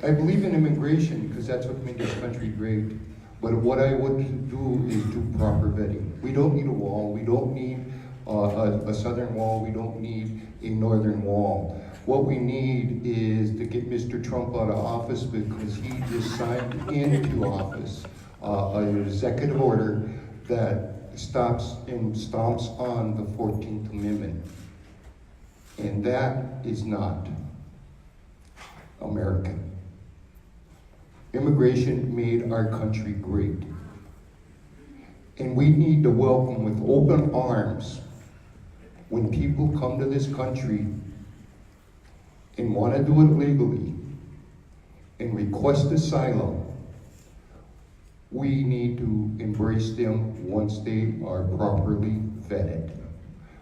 I believe in immigration because that's what made this country great. But what I would do is do proper vetting. We don't need a wall. We don't need a southern wall. We don't need a northern wall. What we need is to get Mr. Trump out of office because he just signed into office an executive order that stops and stomps on the 14th Amendment. And that is not American. Immigration made our country great. And we need to welcome with open arms when people come to this country and want to do it legally and request asylum. We need to embrace them once they are properly vetted.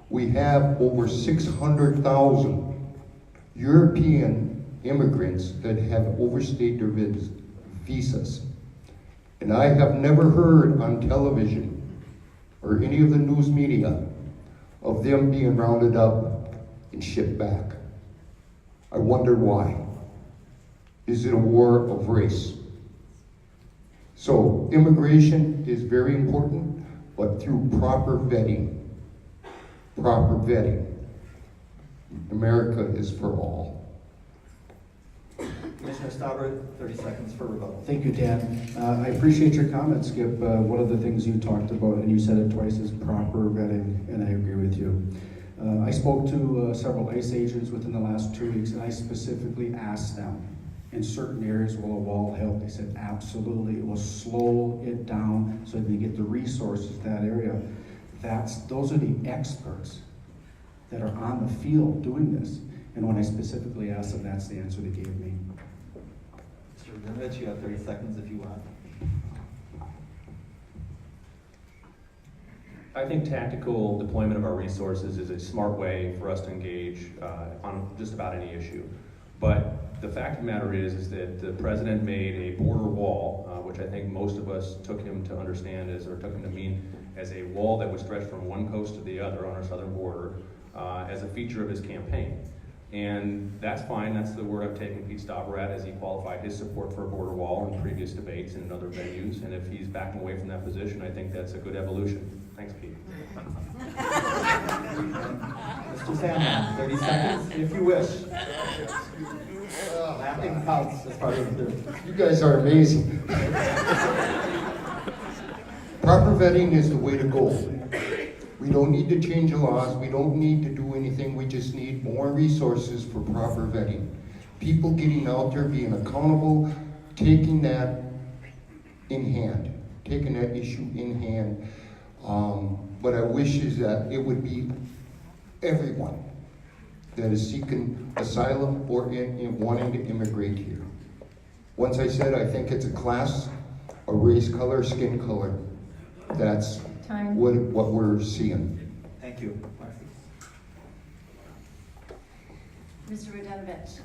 We have over 600,000 European immigrants that have overstayed their visas. And I have never heard on television or any of the news media of them being rounded up and shipped back. I wonder why. Is it a war of race? So immigration is very important, but through proper vetting, America is for all. Commissioner Stauber, 30 seconds for rebuttal. Thank you, Dan. I appreciate your comments, Skip. One of the things you talked about, and you said it twice, is proper vetting, and I agree with you. I spoke to several ICE agents within the last 2 weeks, and I specifically asked them, in certain areas will a wall help? They said absolutely, it will slow it down so they get the resources to that area. Those are the experts that are on the field doing this. And when I specifically asked them, that's the answer they gave me. Mr. Rinovich, you have 30 seconds if you want. I think tactical deployment of our resources is a smart way for us to engage on just about any issue. But the fact of the matter is that the president made a border wall, which I think most of us took him to understand as, or took him to mean as a wall that would stretch from one coast to the other on our southern border as a feature of his campaign. And that's fine, that's the word I've taken Pete Stauber at as he qualified his support for a border wall in previous debates and in other venues. And if he's backing away from that position, I think that's a good evolution. Thanks, Pete. Mr. Sandman, 30 seconds if you wish. Laughing counts as part of the... You guys are amazing. Proper vetting is the way to go. We don't need to change the laws. We don't need to do anything. We just need more resources for proper vetting. People getting out there, being accountable, taking that in hand, taking that issue in hand. What I wish is that it would be everyone that is seeking asylum or in wanting to immigrate here. Once I said, I think it's a class, a race color, skin color. That's Time. what we're seeing. Thank you. Marcy. Mr. Rudinovich,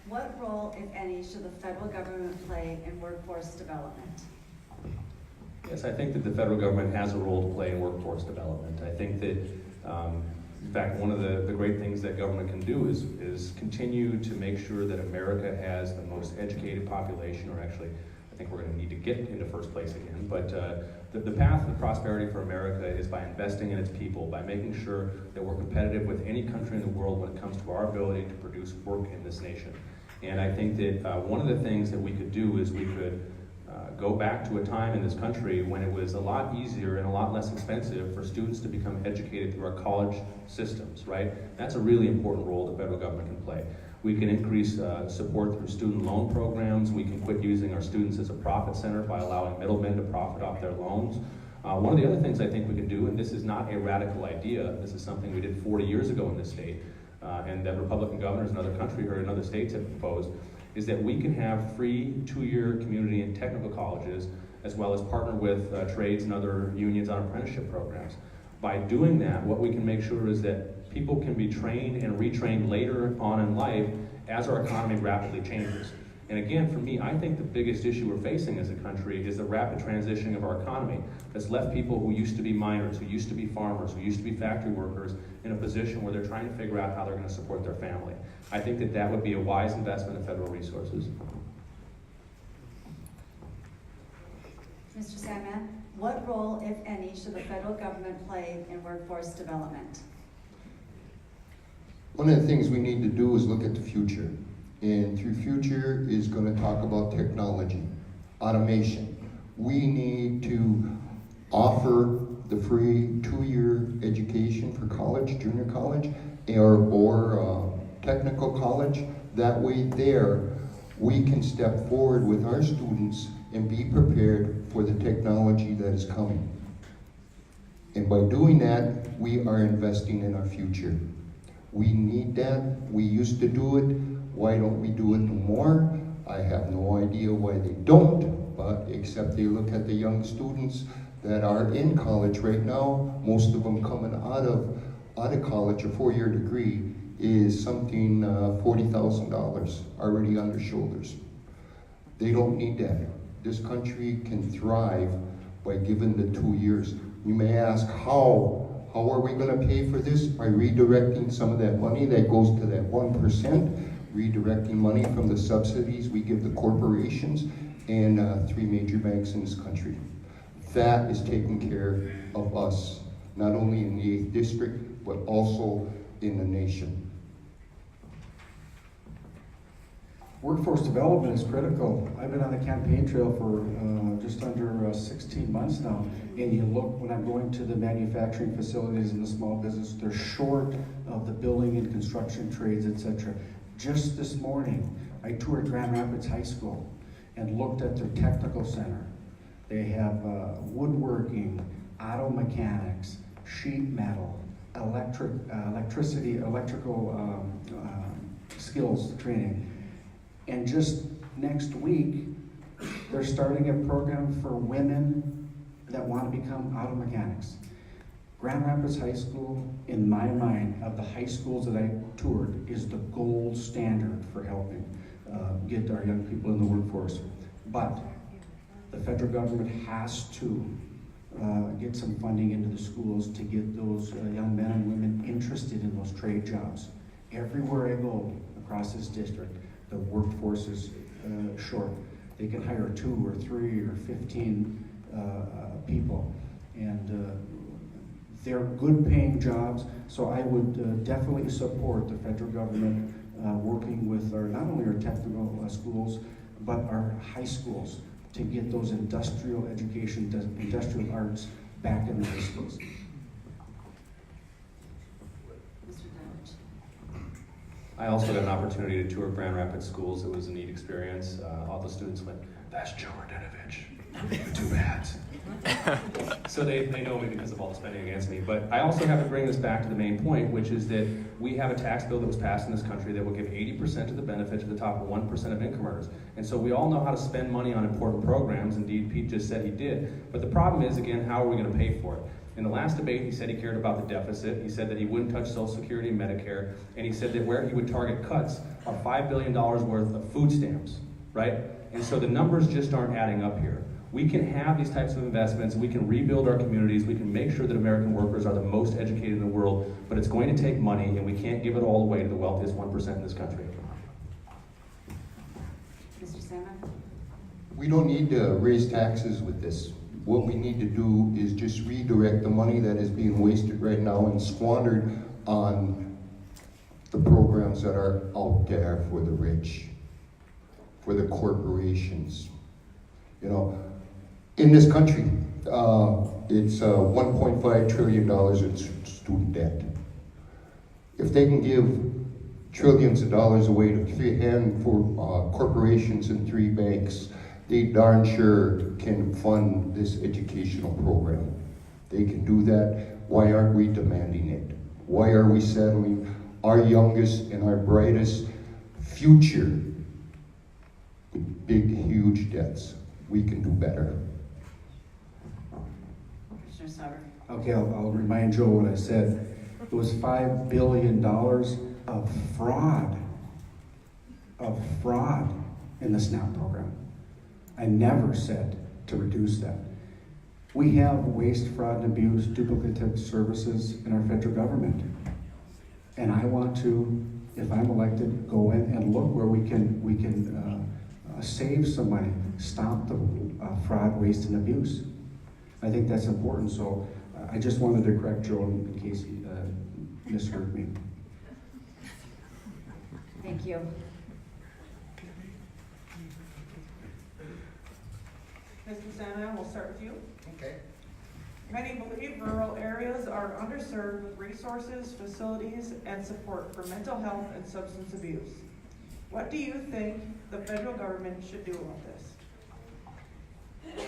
what role, if any, should the federal government play in workforce development? Yes, I think that the federal government has a role to play in workforce development. I think that, in fact, one of the great things that government can do is continue to make sure that America has the most educated population, or actually, I think we're going to need to get into first place again, but the path to prosperity for America is by investing in its people, by making sure that we're competitive with any country in the world when it comes to our ability to produce work in this nation. And I think that one of the things that we could do is we could go back to a time in this country when it was a lot easier and a lot less expensive for students to become educated through our college systems, right? That's a really important role the federal government can play. We can increase support through student loan programs. We can quit using our students as a profit center by allowing middlemen to profit off their loans. One of the other things I think we can do, and this is not a radical idea, this is something we did 40 years ago in this state, and that Republican governors in other countries or in other states have proposed, is that we can have free 2-year community and technical colleges, as well as partner with trades and other unions on apprenticeship programs. By doing that, what we can make sure is that people can be trained and retrained later on in life as our economy rapidly changes. And again, for me, I think the biggest issue we're facing as a country is the rapid transitioning of our economy that's left people who used to be miners, who used to be farmers, who used to be factory workers in a position where they're trying to figure out how they're going to support their family. I think that that would be a wise investment of federal resources. Mr. Sandman, what role, if any, should the federal government play in workforce development? One of the things we need to do is look at the future. And through future is going to talk about technology, automation. We need to offer the free 2-year education for college, junior college, or technical college. That way there, we can step forward with our students and be prepared for the technology that is coming. And by doing that, we are investing in our future. We need that. We used to do it. Why don't we do it no more? I have no idea why they don't, but except they look at the young students that are in college right now. Most of them coming out of college, a 4-year degree is something $40,000 already on their shoulders. They don't need that. This country can thrive by giving the 2 years. You may ask, how are we going to pay for this? By redirecting some of that money that goes to that 1%, redirecting money from the subsidies we give the corporations and 3 major banks in this country. That is taking care of us, not only in the 8th district, but also in the nation. Workforce development is critical. I've been on the campaign trail for just under 16 months now, and you look when I'm going to the manufacturing facilities and the small business, they're short of the building and construction trades, etc. Just this morning, I toured Grand Rapids High School and looked at their technical center. They have woodworking, auto mechanics, sheet metal, electrical skills training. And just next week, they're starting a program for women that want to become auto mechanics. Grand Rapids High School, in my mind, of the high schools that I toured, is the gold standard for helping get our young people in the workforce. But the federal government has to get some funding into the schools to get those young men and women interested in those trade jobs. Everywhere I go across this district, the workforce is short. They can hire 2 or 3 or 15 people, and they're good paying jobs. So I would definitely support the federal government working with not only our technical schools, but our high schools to get those industrial education, industrial arts back in the high schools. I also had an opportunity to tour Grand Rapids schools. It was a neat experience. All the students went, "That's Joe Radinovich. Too bad." So they know me because of all the spending against me. But I also have to bring this back to the main point, which is that we have a tax bill that was passed in this country that will give 80% of the benefit to the top 1% of income earners. And so we all know how to spend money on important programs. Indeed, Pete just said he did. But the problem is, again, how are we going to pay for it? In the last debate, he said he cared about the deficit. He said that he wouldn't touch Social Security and Medicare. And he said that where he would target cuts are $5 billion worth of food stamps, right? And so the numbers just aren't adding up here. We can have these types of investments. We can rebuild our communities. We can make sure that American workers are the most educated in the world. But it's going to take money, and we can't give it all away to the wealthiest 1% in this country. Mr. Salmon? We don't need to raise taxes with this. What we need to do is just redirect the money that is being wasted right now and squandered on the programs that are out there for the rich, for the corporations. You know, in this country, it's $1.5 trillion in student debt. If they can give trillions of dollars away to 3 corporations and 3 banks, they darn sure can fund this educational program. They can do that. Why aren't we demanding it? Why are we settling our youngest and our brightest future with big, huge debts? We can do better. Commissioner Sauber? Okay, I'll remind Joe what I said. It was $5 billion of fraud. in the SNAP program. I never said to reduce that. We have waste, fraud, and abuse, duplicative services in our federal government. And I want to, if I'm elected, go in and look where we can save some money, stop the fraud, waste, and abuse. I think that's important, so I just wanted to correct Joe in case he misheard me. Thank you. Mr. Santa, we'll start with you. Okay. Many believe rural areas are underserved with resources, facilities, and support for mental health and substance abuse. What do you think the federal government should do about this?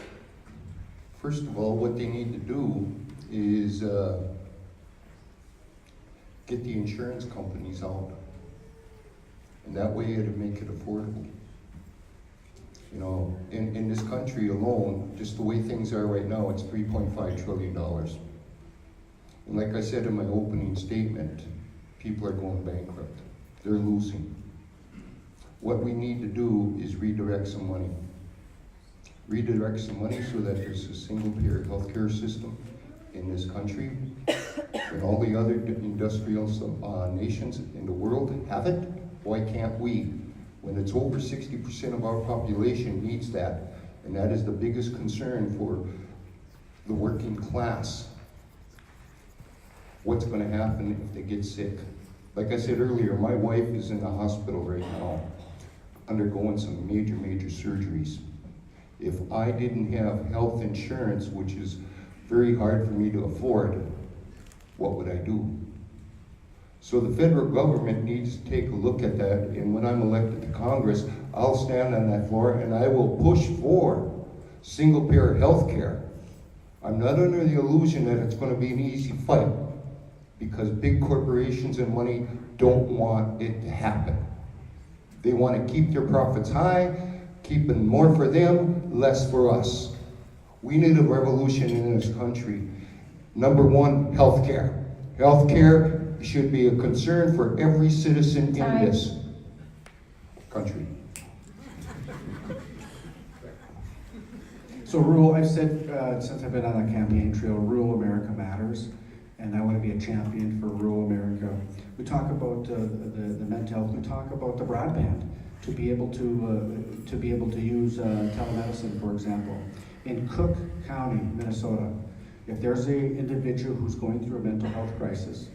First of all, what they need to do is get the insurance companies out. And that way it'll make it affordable. You know, in this country alone, just the way things are right now, it's $3.5 trillion. And like I said in my opening statement, people are going bankrupt. They're losing. What we need to do is redirect some money. Redirect some money so that there's a single-payer healthcare system in this country. And all the other industrial nations in the world have it. Why can't we? When it's over 60% of our population needs that, and that is the biggest concern for the working class. What's going to happen if they get sick? Like I said earlier, my wife is in the hospital right now, undergoing some major surgeries. If I didn't have health insurance, which is very hard for me to afford, what would I do? So the federal government needs to take a look at that, and when I'm elected to Congress, I'll stand on that floor and I will push for single-payer health care. I'm not under the illusion that it's going to be an easy fight, because big corporations and money don't want it to happen. They want to keep their profits high, keeping more for them, less for us. We need a revolution in this country. Number one, healthcare. Healthcare should be a concern for every citizen in this country. So rural, I've said since I've been on the campaign trail, rural America matters, and I want to be a champion for rural America. We talk about the mental health. We talk about the broadband to be able to use telemedicine, for example. In Cook County, Minnesota, if there's an individual who's going through a mental health crisis,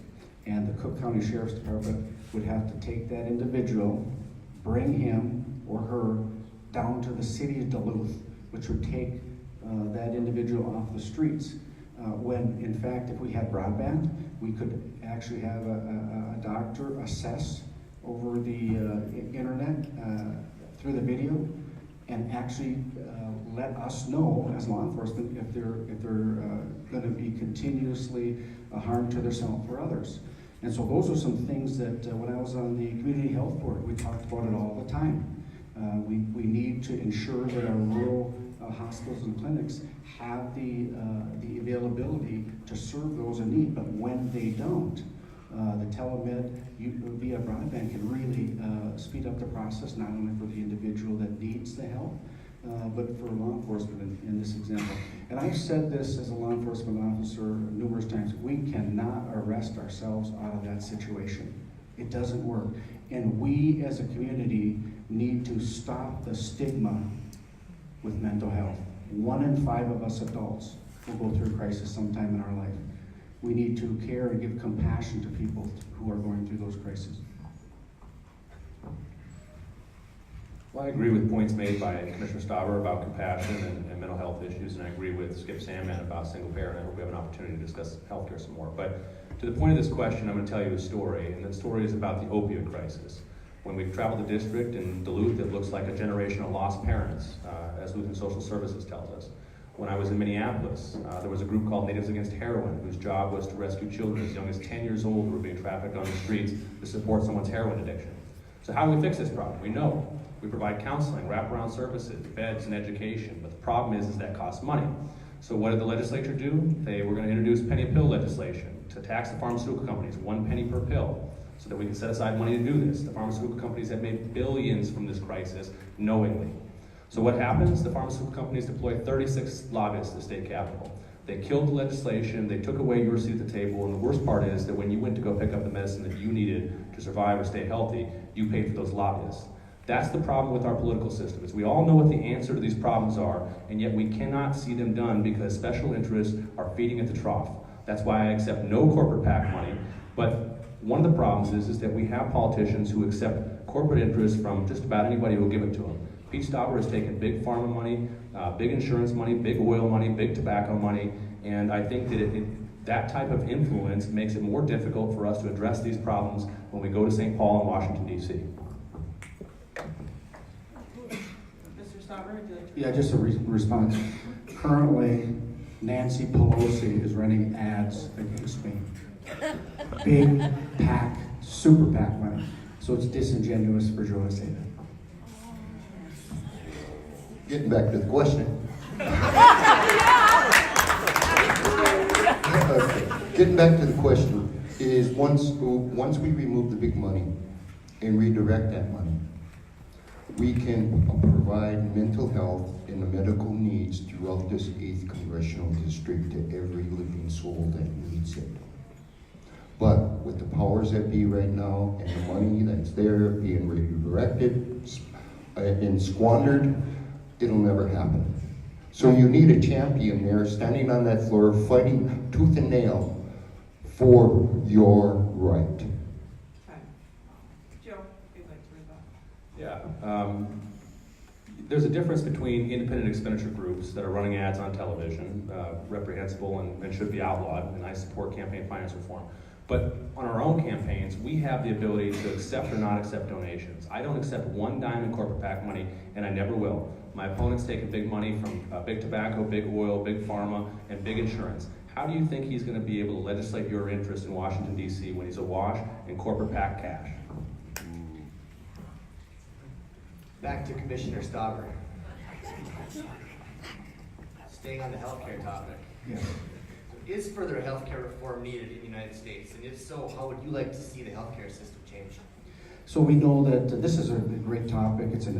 and the Cook County Sheriff's Department would have to take that individual, bring him or her down to the city of Duluth, which would take that individual off the streets. When in fact, if we had broadband, we could actually have a doctor assess over the internet through the video, and actually let us know as law enforcement if they're going to be continuously a harm to themselves or others. And so those are some things that when I was on the community health board, we talked about it all the time. We need to ensure that our rural hospitals and clinics have the availability to serve those in need. But when they don't, the telemed via broadband can really speed up the process, not only for the individual that needs the help, but for law enforcement in this example. And I've said this as a law enforcement officer numerous times, we cannot arrest ourselves out of that situation. It doesn't work. And we as a community need to stop the stigma with mental health. 1 in 5 of us adults will go through a crisis sometime in our life. We need to care and give compassion to people who are going through those crises. Well, I agree with points made by Commissioner Stauber about compassion and mental health issues, and I agree with Skip Sandman about single payer, and I hope we have an opportunity to discuss healthcare some more. But to the point of this question, I'm going to tell you a story, and the story is about the opiate crisis. When we traveled the district in Duluth, it looks like a generation of lost parents, as Lutheran Social Services tells us. When I was in Minneapolis, there was a group called Natives Against Heroin, whose job was to rescue children as young as 10 years old who were being trafficked on the streets to support someone's heroin addiction. So how do we fix this problem? We know. We provide counseling, wraparound services, beds, and education, but the problem is that costs money. So what did the legislature do? They were going to introduce penny pill legislation to tax the pharmaceutical companies 1 penny per pill. so that we can set aside money to do this. The pharmaceutical companies have made billions from this crisis knowingly. So what happens? The pharmaceutical companies deploy 36 lobbyists to the state capitol. They killed the legislation, they took away your seat at the table, and the worst part is that when you went to go pick up the medicine that you needed to survive or stay healthy, you paid for those lobbyists. That's the problem with our political system, is we all know what the answer to these problems are, and yet we cannot see them done because special interests are feeding at the trough. That's why I accept no corporate PAC money, but one of the problems is that we have politicians who accept corporate interests from just about anybody who will give it to them. Pete Stauber has taken big pharma money, big insurance money, big oil money, big tobacco money, and I think that that type of influence makes it more difficult for us to address these problems when we go to St. Paul and Washington, D.C. Mr. Stauber, would you like to? Yeah, just a response. Currently, Nancy Pelosi is running ads against me. Big PAC, super PAC money. So it's disingenuous for Joe to say that. Getting back to the question. Okay. Getting back to the question is once we remove the big money and redirect that money, we can provide mental health and the medical needs throughout this 8th Congressional District to every living soul that needs it. But with the powers that be right now and the money that's there being redirected and squandered, it'll never happen. So you need a champion there standing on that floor fighting tooth and nail for your right. Okay. Joe, if you'd like to respond. Yeah. There's a difference between independent expenditure groups that are running ads on television, reprehensible and should be outlawed, and I support campaign finance reform. But on our own campaigns, we have the ability to accept or not accept donations. I don't accept one dime in corporate PAC money, and I never will. My opponent's taking big money from big tobacco, big oil, big pharma, and big insurance. How do you think he's going to be able to legislate your interest in Washington, D.C. when he's awash in corporate PAC cash? Back to Commissioner Stauber. Staying on the healthcare topic. Yeah. Is further healthcare reform needed in the United States? And if so, how would you like to see the healthcare system changed? So we know that this is a great topic. It's a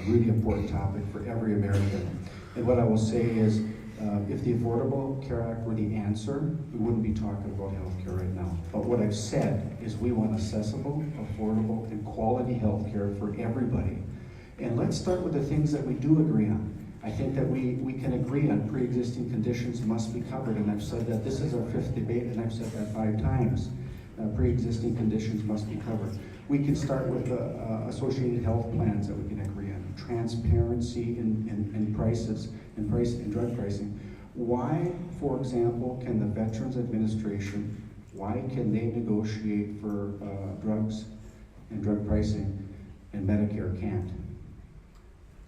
really important topic for every American. And what I will say is, if the Affordable Care Act were the answer, we wouldn't be talking about healthcare right now. But what I've said is we want accessible, affordable, and quality healthcare for everybody. And let's start with the things that we do agree on. I think that we can agree on pre-existing conditions must be covered, and I've said that this is our 5th debate, and I've said that 5 times. Pre-existing conditions must be covered. We can start with associated health plans that we can agree on, transparency in prices, and drug pricing. Why, for example, can the Veterans Administration, why can they negotiate for drugs and drug pricing and Medicare can't?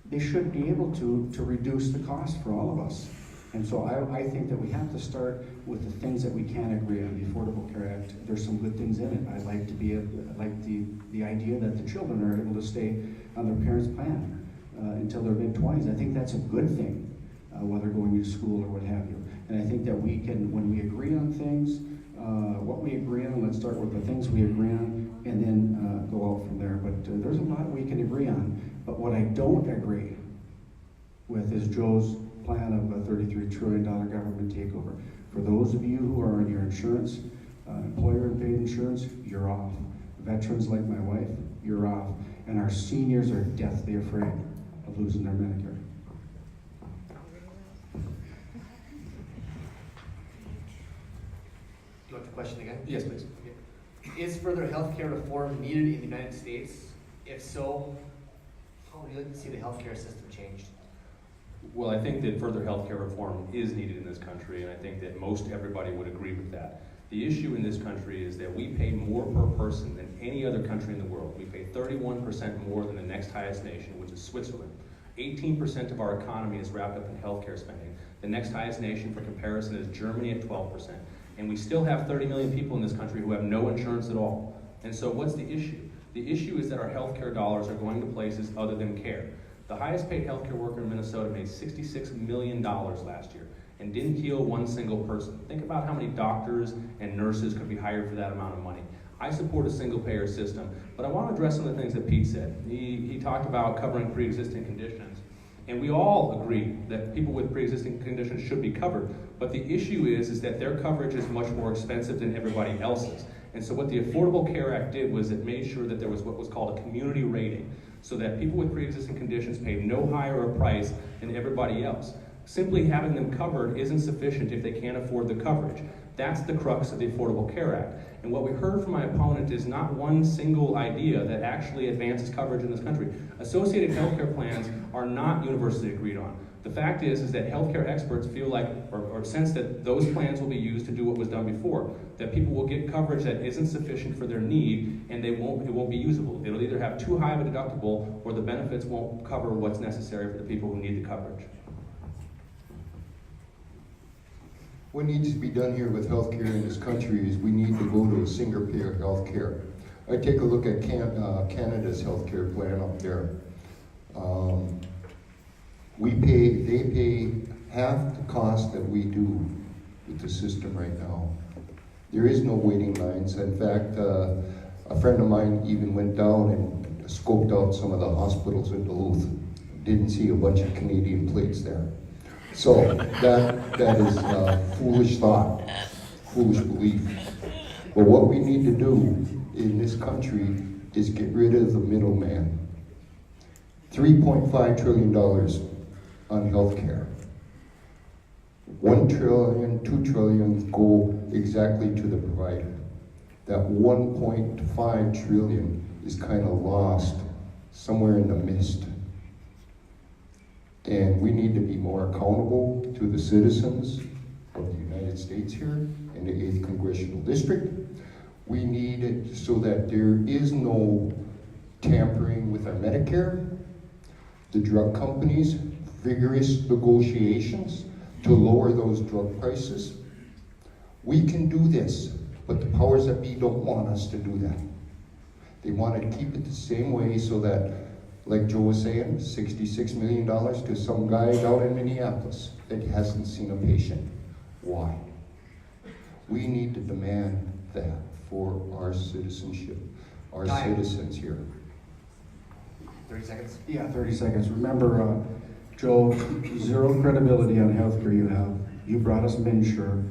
They should be able to reduce the cost for all of us. And so I think that we have to start with the things that we can agree on. The Affordable Care Act, there's some good things in it. I like the idea that the children are able to stay on their parents' plan until their mid-20s. I think that's a good thing, whether going to school or what have you. And I think that we can, when we agree on things, what we agree on, let's start with the things we agree on, and then go out from there. But there's a lot we can agree on. But what I don't agree with is Joe's plan of a $33 trillion government takeover. For those of you who are on your insurance, employer and paid insurance, you're off. Veterans like my wife, you're off. And our seniors are deathly afraid of losing their Medicare. Do you want the question again? Yes, please. Is further healthcare reform needed in the United States? If so, how would you like to see the healthcare system changed? Well, I think that further healthcare reform is needed in this country, and I think that most everybody would agree with that. The issue in this country is that we pay more per person than any other country in the world. We pay 31% more than the next highest nation, which is Switzerland. 18% of our economy is wrapped up in healthcare spending. The next highest nation for comparison is Germany at 12%. And we still have 30 million people in this country who have no insurance at all. And so what's the issue? The issue is that our healthcare dollars are going to places other than care. The highest paid healthcare worker in Minnesota made $66 million last year and didn't heal one single person. Think about how many doctors and nurses could be hired for that amount of money. I support a single-payer system, but I want to address some of the things that Pete said. He talked about covering pre-existing conditions, and we all agree that people with pre-existing conditions should be covered, but the issue is that their coverage is much more expensive than everybody else's. And so what the Affordable Care Act did was it made sure that there was what was called a community rating, so that people with pre-existing conditions paid no higher a price than everybody else. Simply having them covered isn't sufficient if they can't afford the coverage. That's the crux of the Affordable Care Act. And what we heard from my opponent is not one single idea that actually advances coverage in this country. Associated healthcare plans are not universally agreed on. The fact is that healthcare experts feel like, or sense that those plans will be used to do what was done before, that people will get coverage that isn't sufficient for their need, and it won't be usable. It'll either have too high of a deductible, or the benefits won't cover what's necessary for the people who need the coverage. What needs to be done here with healthcare in this country is we need to go to a single-payer healthcare. I take a look at Canada's healthcare plan up there. They pay half the cost that we do with the system right now. There is no waiting lines. In fact, a friend of mine even went down and scoped out some of the hospitals in Duluth. Didn't see a bunch of Canadian plates there. So that is foolish thought, foolish belief. But what we need to do in this country is get rid of the middleman. $3.5 trillion on healthcare. 1 trillion, 2 trillion go exactly to the provider. That 1.5 trillion is kind of lost somewhere in the mist. And we need to be more accountable to the citizens of the United States here in the 8th Congressional District. We need it so that there is no tampering with our Medicare. The drug companies, vigorous negotiations to lower those drug prices. We can do this, but the powers that be don't want us to do that. They want to keep it the same way so that, like Joe was saying, $66 million to some guy down in Minneapolis that hasn't seen a patient. Why? We need to demand that for our citizenship, our citizens here. 30 seconds. Yeah, 30 seconds. Remember, Joe, zero credibility on healthcare you have. You brought us MNsure.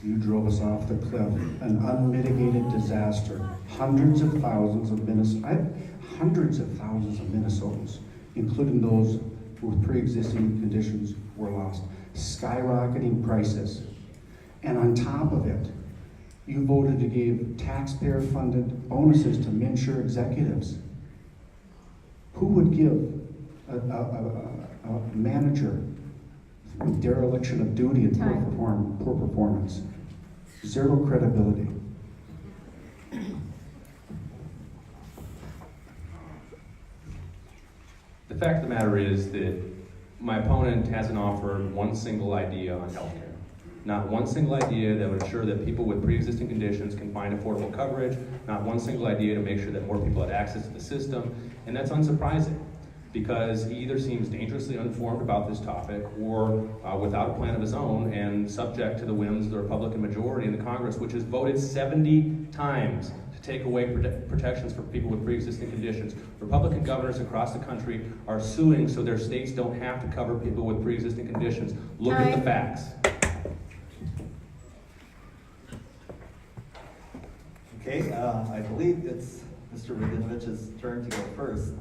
You drove us off the cliff. An unmitigated disaster. Hundreds of thousands of Minnesotans, including those with pre-existing conditions, were lost. Skyrocketing prices. And on top of it, you voted to give taxpayer-funded bonuses to MNsure executives. Who would give a manager with dereliction of duty and poor performance? Zero credibility. The fact of the matter is that my opponent hasn't offered one single idea on healthcare. Not one single idea that would ensure that people with pre-existing conditions can find affordable coverage. Not one single idea to make sure that more people have access to the system. And that's unsurprising, because he either seems dangerously uninformed about this topic or without a plan of his own and subject to the whims of the Republican majority in the Congress, which has voted 70 times to take away protections for people with pre-existing conditions. Republican governors across the country are suing so their states don't have to cover people with pre-existing conditions. Look at the facts. Okay, I believe it's Mr. Radinovich's turn to go first.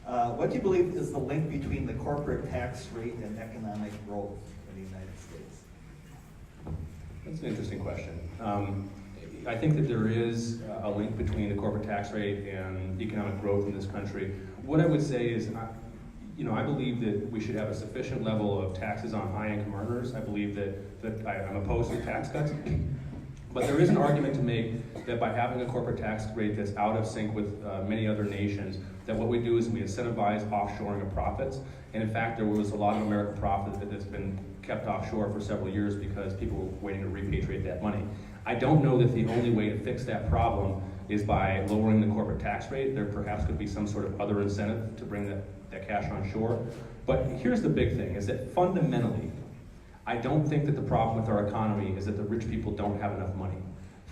What do you believe is the link between the corporate tax rate and economic growth in the United States? That's an interesting question. I think that there is a link between the corporate tax rate and economic growth in this country. What I would say is, I believe that we should have a sufficient level of taxes on high-income earners. I believe that I'm opposed to tax cuts. But there is an argument to make that by having a corporate tax rate that's out of sync with many other nations, that what we do is we incentivize offshoring of profits. And in fact, there was a lot of American profit that's been kept offshore for several years because people were waiting to repatriate that money. I don't know that the only way to fix that problem is by lowering the corporate tax rate. There perhaps could be some sort of other incentive to bring that cash on shore. But here's the big thing, is that fundamentally, I don't think that the problem with our economy is that the rich people don't have enough money.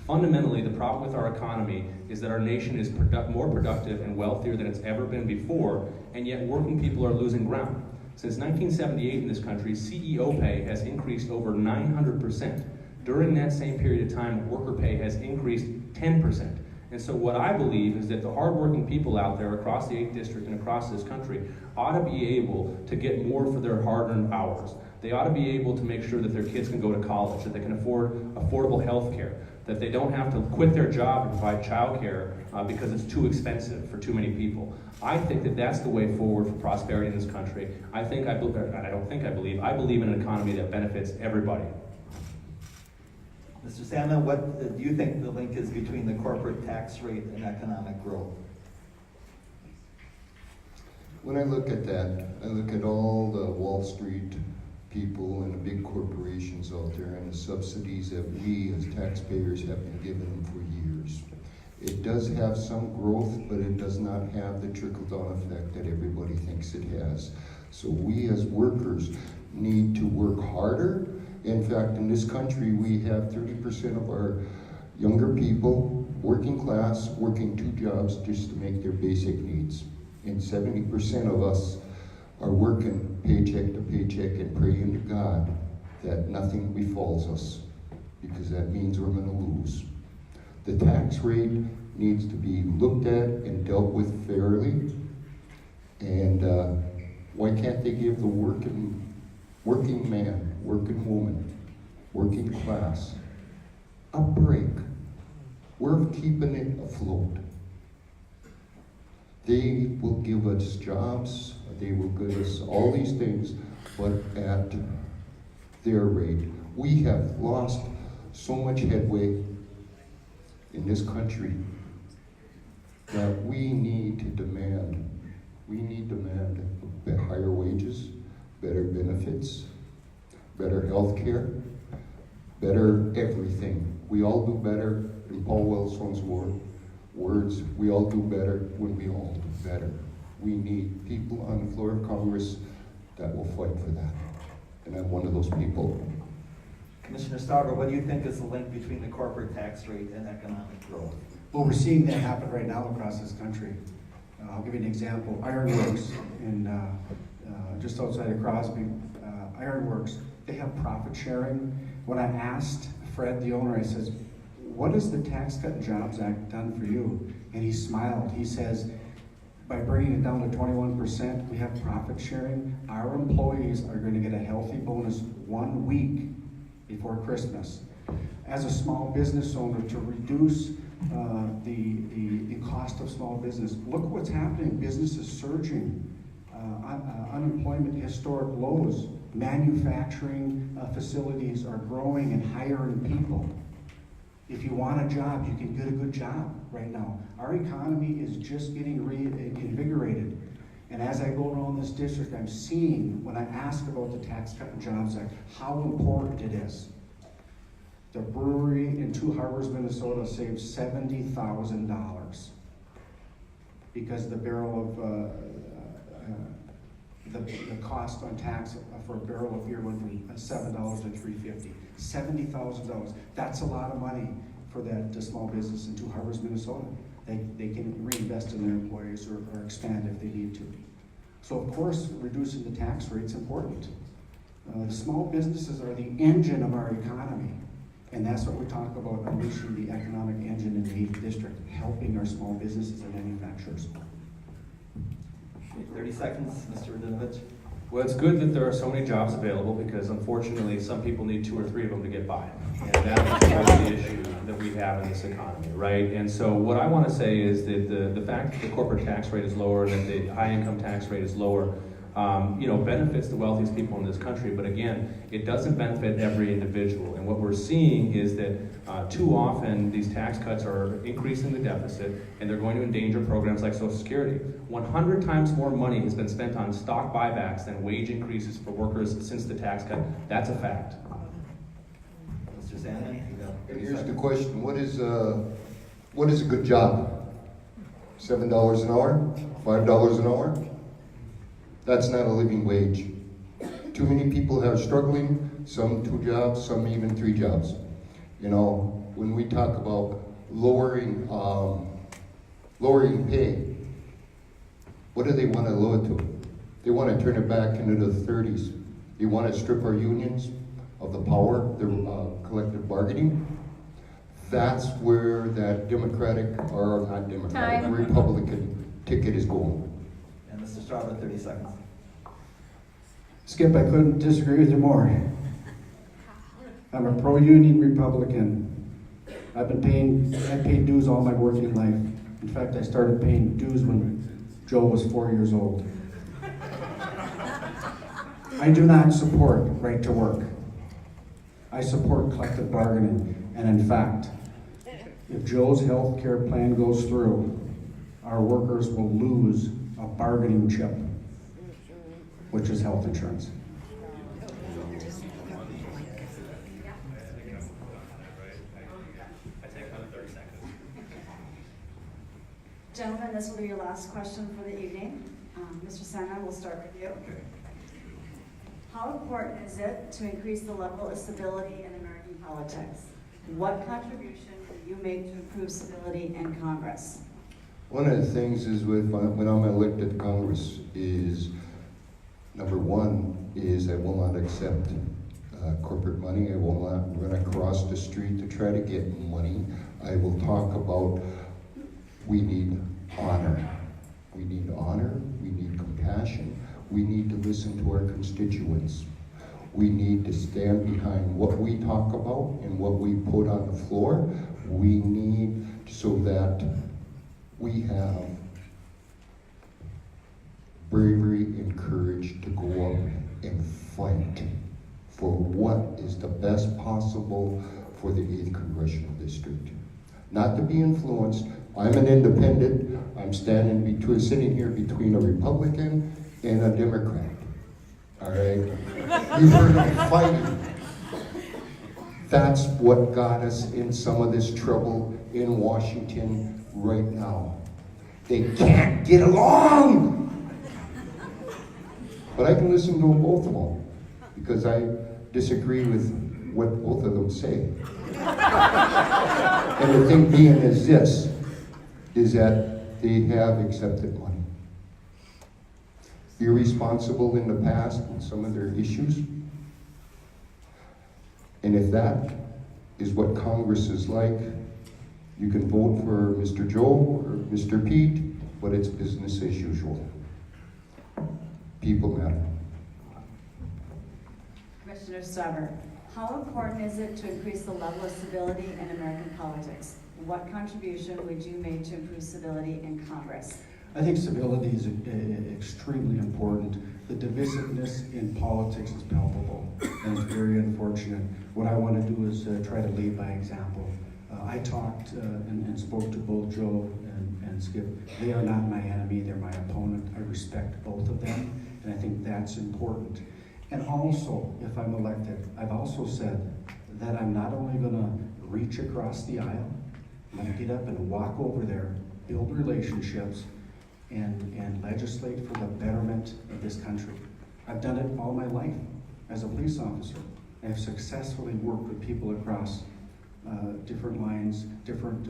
Fundamentally, the problem with our economy is that our nation is more productive and wealthier than it's ever been before, and yet working people are losing ground. Since 1978 in this country, CEO pay has increased over 900%. During that same period of time, worker pay has increased 10%. And so what I believe is that the hardworking people out there across the 8th District and across this country ought to be able to get more for their hard-earned hours. They ought to be able to make sure that their kids can go to college, that they can afford affordable health care, that they don't have to quit their job to provide child care because it's too expensive for too many people. I think that that's the way forward for prosperity in this country. I believe in an economy that benefits everybody. Mr. Salmon, what do you think the link is between the corporate tax rate and economic growth? When I look at that, I look at all the Wall Street people and the big corporations out there and the subsidies that we as taxpayers have been giving them for years. It does have some growth, but it does not have the trickle-down effect that everybody thinks it has. So we as workers need to work harder. In fact, in this country, we have 30% of our younger people, working class, working 2 jobs just to make their basic needs. And 70% of us are working paycheck to paycheck and praying to God that nothing befalls us, because that means we're going to lose. The tax rate needs to be looked at and dealt with fairly. And why can't they give the working man, working woman, working class a break? We're keeping it afloat. They will give us jobs, they will give us all these things, but at their rate. We have lost so much headway in this country that we need to demand higher wages, better benefits, better health care, better everything. We all do better, in Paul Wellstone's words, we all do better when we all do better. We need people on the floor of Congress that will fight for that. And I'm one of those people. Commissioner Stauber, what do you think is the link between the corporate tax rate and economic growth? Well, we're seeing that happen right now across this country. I'll give you an example. Ironworks in just outside of Crosby, Ironworks, they have profit sharing. When I asked Fred, the owner, I says, what has the Tax Cut and Jobs Act done for you? And he smiled. He says, by bringing it down to 21%, we have profit sharing. Our employees are going to get a healthy bonus 1 week before Christmas. As a small business owner, to reduce the cost of small business, look what's happening. Business is surging. Unemployment historic lows. Manufacturing facilities are growing and hiring people. If you want a job, you can get a good job right now. Our economy is just getting reinvigorated. And as I go around this district, I'm seeing, when I ask about the Tax Cut and Jobs Act, how important it is. The brewery in Two Harbors, Minnesota saved $70,000 because the barrel of the cost on tax for a barrel of beer went from $7 to $3.50. $70,000. That's a lot of money for that small business in Two Harbors, Minnesota. They can reinvest in their employees or expand if they need to. So of course, reducing the tax rate's important. The small businesses are the engine of our economy. And that's what we talk about, unleashing the economic engine in the 8th District, helping our small businesses and manufacturers. 30 seconds, Mr. Radinovich. Well, it's good that there are so many jobs available, because unfortunately some people need 2 or 3 of them to get by. And that's the issue that we have in this economy, right? And so what I want to say is that the fact that the corporate tax rate is lower and that the high income tax rate is lower, benefits the wealthiest people in this country, but again, it doesn't benefit every individual. And what we're seeing is that too often these tax cuts are increasing the deficit, and they're going to endanger programs like Social Security. 100 times more money has been spent on stock buybacks than wage increases for workers since the tax cut. That's a fact. Mr. Sandman, you got 30 Here's seconds. the question: what is a good job? $7 an hour? $5 an hour? That's not a living wage. Too many people are struggling, some 2 jobs, some even 3 jobs. when we talk about lowering pay, what do they want to lower to? They want to turn it back into the 30s. They want to strip our unions of the power, their collective bargaining. That's where that Democratic, or not Democratic, Time. Republican ticket is going. And Mr. Strauber, 30 seconds. Skip, I couldn't disagree with you more. I'm a pro-union Republican. I paid dues all my working life. In fact, I started paying dues when Joe was 4 years old. I do not support right to work. I support collective bargaining. And in fact, if Joe's health care plan goes through, our workers will lose a bargaining chip, which is health insurance. Gentlemen, this will be your last question for the evening. Mr. Simon, we'll start with you. How important is it to increase the level of stability in American politics? What contribution will you make to improve stability in Congress? One of the things is when I'm elected to Congress is, number one, is I will not accept corporate money. I will not run across the street to try to get money. I will talk about we need honor. We need honor, we need compassion, we need to listen to our constituents. We need to stand behind what we talk about and what we put on the floor. We need so that we have bravery and courage to go up and fight for what is the best possible for the 8th Congressional District. Not to be influenced. I'm an independent. I'm sitting here between a Republican and a Democrat. All right? You heard them fighting. That's what got us in some of this trouble in Washington right now. They can't get along. But I can listen to both of them because I disagree with what both of them say. And the thing being is this, is that they have accepted money. Irresponsible in the past in some of their issues. And if that is what Congress is like, you can vote for Mr. Joe or Mr. Pete, but it's business as usual. People matter. Commissioner Strauber, how important is it to increase the level of stability in American politics? What contribution would you make to improve stability in Congress? I think stability is extremely important. The divisiveness in politics is palpable, and it's very unfortunate. What I want to do is try to lead by example. I talked and spoke to both Joe and Skip. They are not my enemy, they're my opponent. I respect both of them, and I think that's important. And also, if I'm elected, I've also said that I'm not only going to reach across the aisle, I'm going to get up and walk over there, build relationships, and legislate for the betterment of this country. I've done it all my life as a police officer. I have successfully worked with people across different lines, different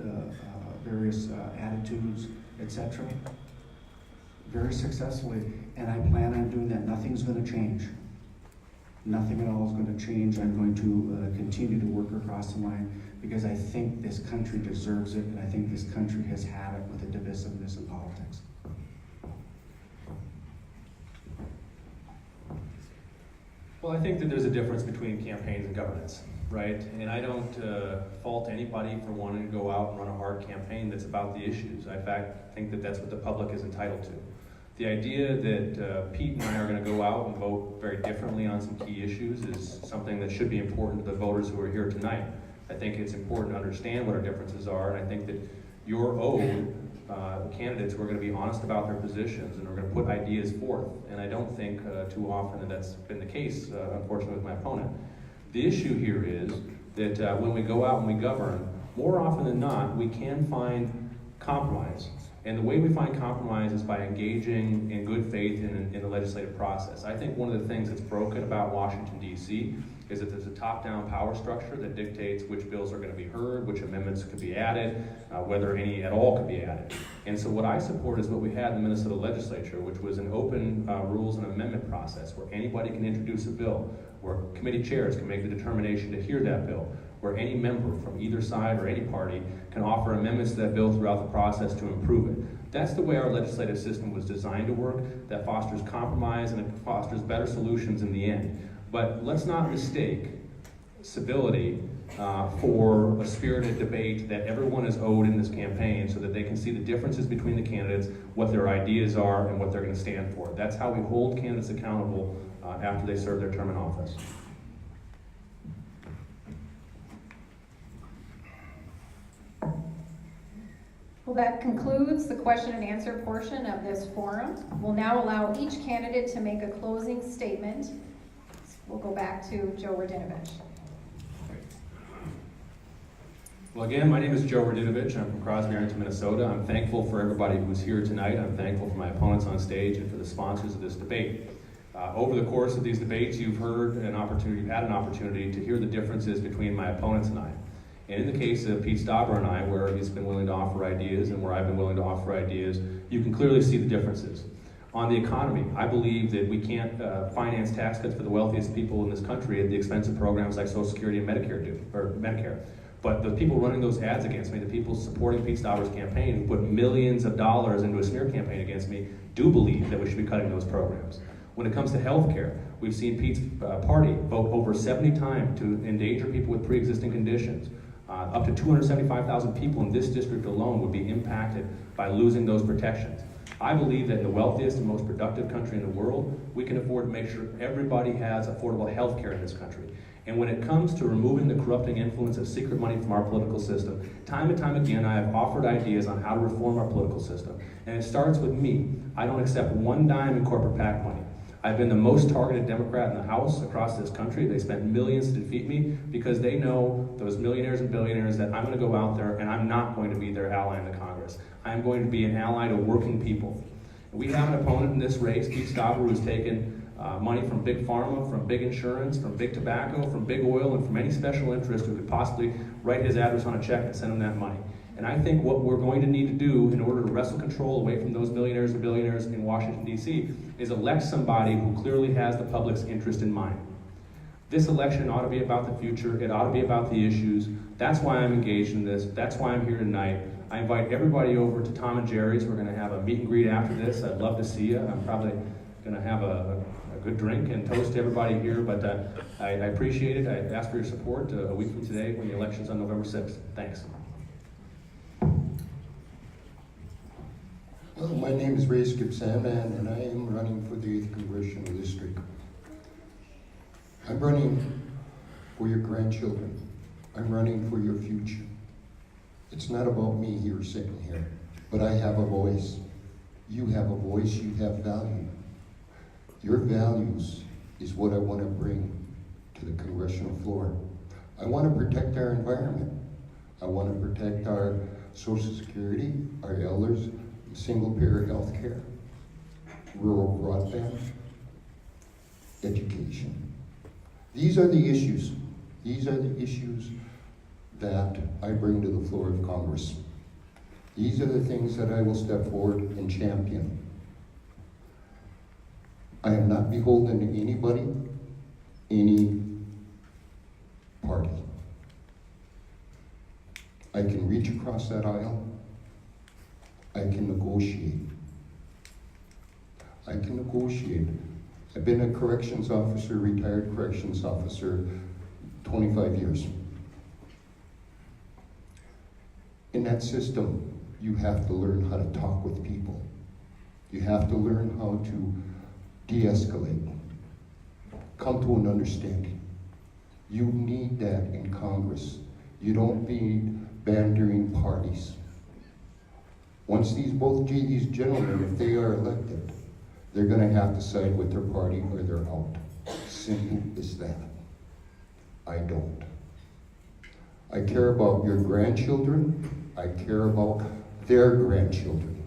various attitudes, etc. Very successfully, and I plan on doing that. Nothing's going to change. Nothing at all is going to change. I'm going to continue to work across the line because I think this country deserves it, and I think this country has had it with the divisiveness in politics. Well, I think that there's a difference between campaigns and governance, right? And I don't fault anybody for wanting to go out and run a hard campaign that's about the issues. I, in fact, think that that's what the public is entitled to. The idea that Pete and I are going to go out and vote very differently on some key issues is something that should be important to the voters who are here tonight. I think it's important to understand what our differences are, and I think that you're owed candidates who are going to be honest about their positions and are going to put ideas forth. And I don't think too often that that's been the case, unfortunately, with my opponent. The issue here is that when we go out and we govern, more often than not, we can find compromise. And the way we find compromise is by engaging in good faith in the legislative process. I think one of the things that's broken about Washington, D.C. is that there's a top-down power structure that dictates which bills are going to be heard, which amendments could be added, whether any at all could be added. And so what I support is what we had in the Minnesota legislature, which was an open rules and amendment process where anybody can introduce a bill, where committee chairs can make the determination to hear that bill, where any member from either side or any party can offer amendments to that bill throughout the process to improve it. That's the way our legislative system was designed to work, that fosters compromise and it fosters better solutions in the end. But let's not mistake civility for a spirited debate that everyone is owed in this campaign so that they can see the differences between the candidates, what their ideas are, and what they're going to stand for. That's how we hold candidates accountable after they serve their term in office. Well, that concludes the question and answer portion of this forum. We'll now allow each candidate to make a closing statement. We'll go back to Joe Radinovich. Well, again, my name is Joe Radinovich. I'm from Crosby, Arlington, Minnesota. I'm thankful for everybody who's here tonight. I'm thankful for my opponents on stage and for the sponsors of this debate. Over the course of these debates, you've had an opportunity to hear the differences between my opponents and I. And in the case of Pete Stauber and I, where he's been willing to offer ideas and where I've been willing to offer ideas, you can clearly see the differences. On the economy, I believe that we can't finance tax cuts for the wealthiest people in this country at the expense of programs like Social Security and Medicare. But the people running those ads against me, the people supporting Pete Stauber's campaign, who put millions of dollars into a smear campaign against me, do believe that we should be cutting those programs. When it comes to health care, we've seen Pete's party vote over 70 times to endanger people with pre-existing conditions. Up to 275,000 people in this district alone would be impacted by losing those protections. I believe that in the wealthiest and most productive country in the world, we can afford to make sure everybody has affordable health care in this country. And when it comes to removing the corrupting influence of secret money from our political system, time and time again, I have offered ideas on how to reform our political system. And it starts with me. I don't accept one dime in corporate PAC money. I've been the most targeted Democrat in the House across this country. They spent millions to defeat me because they know, those millionaires and billionaires, that I'm going to go out there and I'm not going to be their ally in the Congress. I'm going to be an ally to working people. And we have an opponent in this race, Pete Stauber, who's taken money from big pharma, from big insurance, from big tobacco, from big oil, and from any special interest who could possibly write his address on a check and send him that money. And I think what we're going to need to do in order to wrestle control away from those millionaires and billionaires in Washington, D.C. is elect somebody who clearly has the public's interest in mind. This election ought to be about the future. It ought to be about the issues. That's why I'm engaged in this. That's why I'm here tonight. I invite everybody over to Tom and Jerry's. We're going to have a meet and greet after this. I'd love to see you. I'm probably going to have a good drink and toast to everybody here, but I appreciate it. I ask for your support a week from today when the election's on November 6th. Thanks. Well, my name is Ray Skipsaman, and I am running for the 8th Congressional District. I'm running for your grandchildren. I'm running for your future. It's not about me here sitting here, but I have a voice. You have a voice, you have value. Your values is what I want to bring to the congressional floor. I want to protect our environment. I want to protect our Social Security, our elders, single-payer health care, rural broadband, education. These are the issues. These are the issues that I bring to the floor of Congress. These are the things that I will step forward and champion. I am not beholden to anybody, any party. I can reach across that aisle. I can negotiate. I can negotiate. I've been a corrections officer, retired corrections officer, 25 years. In that system, you have to learn how to talk with people. You have to learn how to de-escalate, come to an understanding. You need that in Congress. You don't need bandering parties. Once these gentlemen, if they are elected, they're going to have to side with their party or they're out. Simple as that. I don't. I care about your grandchildren. I care about their grandchildren.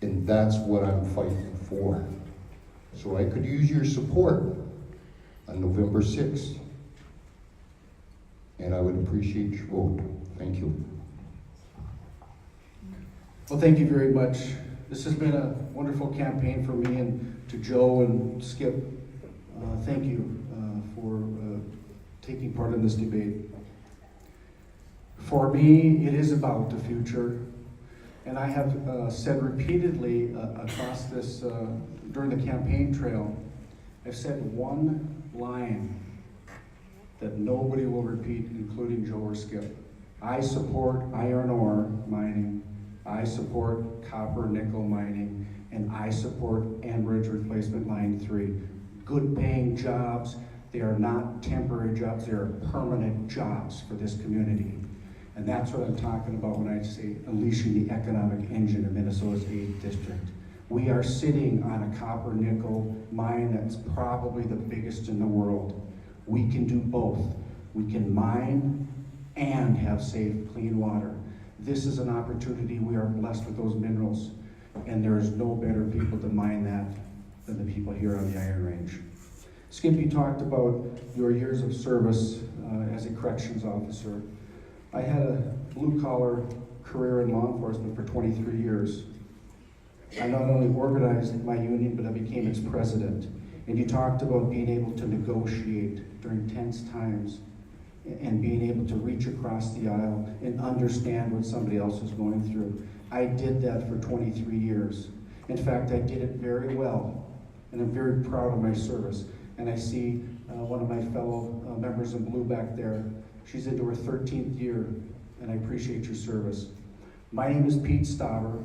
And that's what I'm fighting for. So I could use your support on November 6th. And I would appreciate your vote. Thank you. Well, thank you very much. This has been a wonderful campaign for me, and to Joe and Skip, thank you for taking part in this debate. For me, it is about the future, and I have said repeatedly across this, during the campaign trail, I've said one line that nobody will repeat, including Joe or Skip. I support iron ore mining, I support copper nickel mining, and I support Enbridge Replacement Line 3. Good paying jobs. They are not temporary jobs, they are permanent jobs for this community. And that's what I'm talking about when I say unleashing the economic engine of Minnesota's 8th district. We are sitting on a copper nickel mine that's probably the biggest in the world. We can do both. We can mine and have safe, clean water. This is an opportunity. We are blessed with those minerals, and there is no better people to mine that than the people here on the Iron Range. Skip, you talked about your years of service as a corrections officer. I had a blue-collar career in law enforcement for 23 years. I not only organized my union, but I became its president. And you talked about being able to negotiate during tense times and being able to reach across the aisle and understand what somebody else is going through. I did that for 23 years. In fact, I did it very well, and I'm very proud of my service. And I see one of my fellow members in blue back there. She's into her 13th year, and I appreciate your service. My name is Pete Stauber.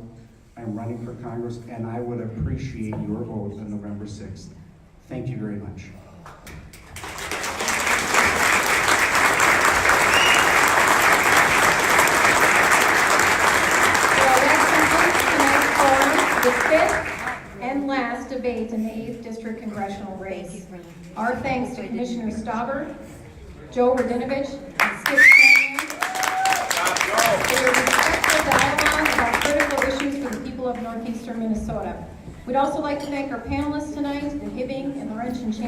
I'm running for Congress, and I would appreciate your vote on November 6th. Thank you very much. The fifth and last debate in the 8th District Congressional race. Our thanks to Commissioner Stauber, Joe Radinovich, and Skip Shanahan for your respectful dialogue about critical issues for the people of northeastern Minnesota. We'd also like to thank our panelists tonight, the Hibbing and Laurentian Chamber.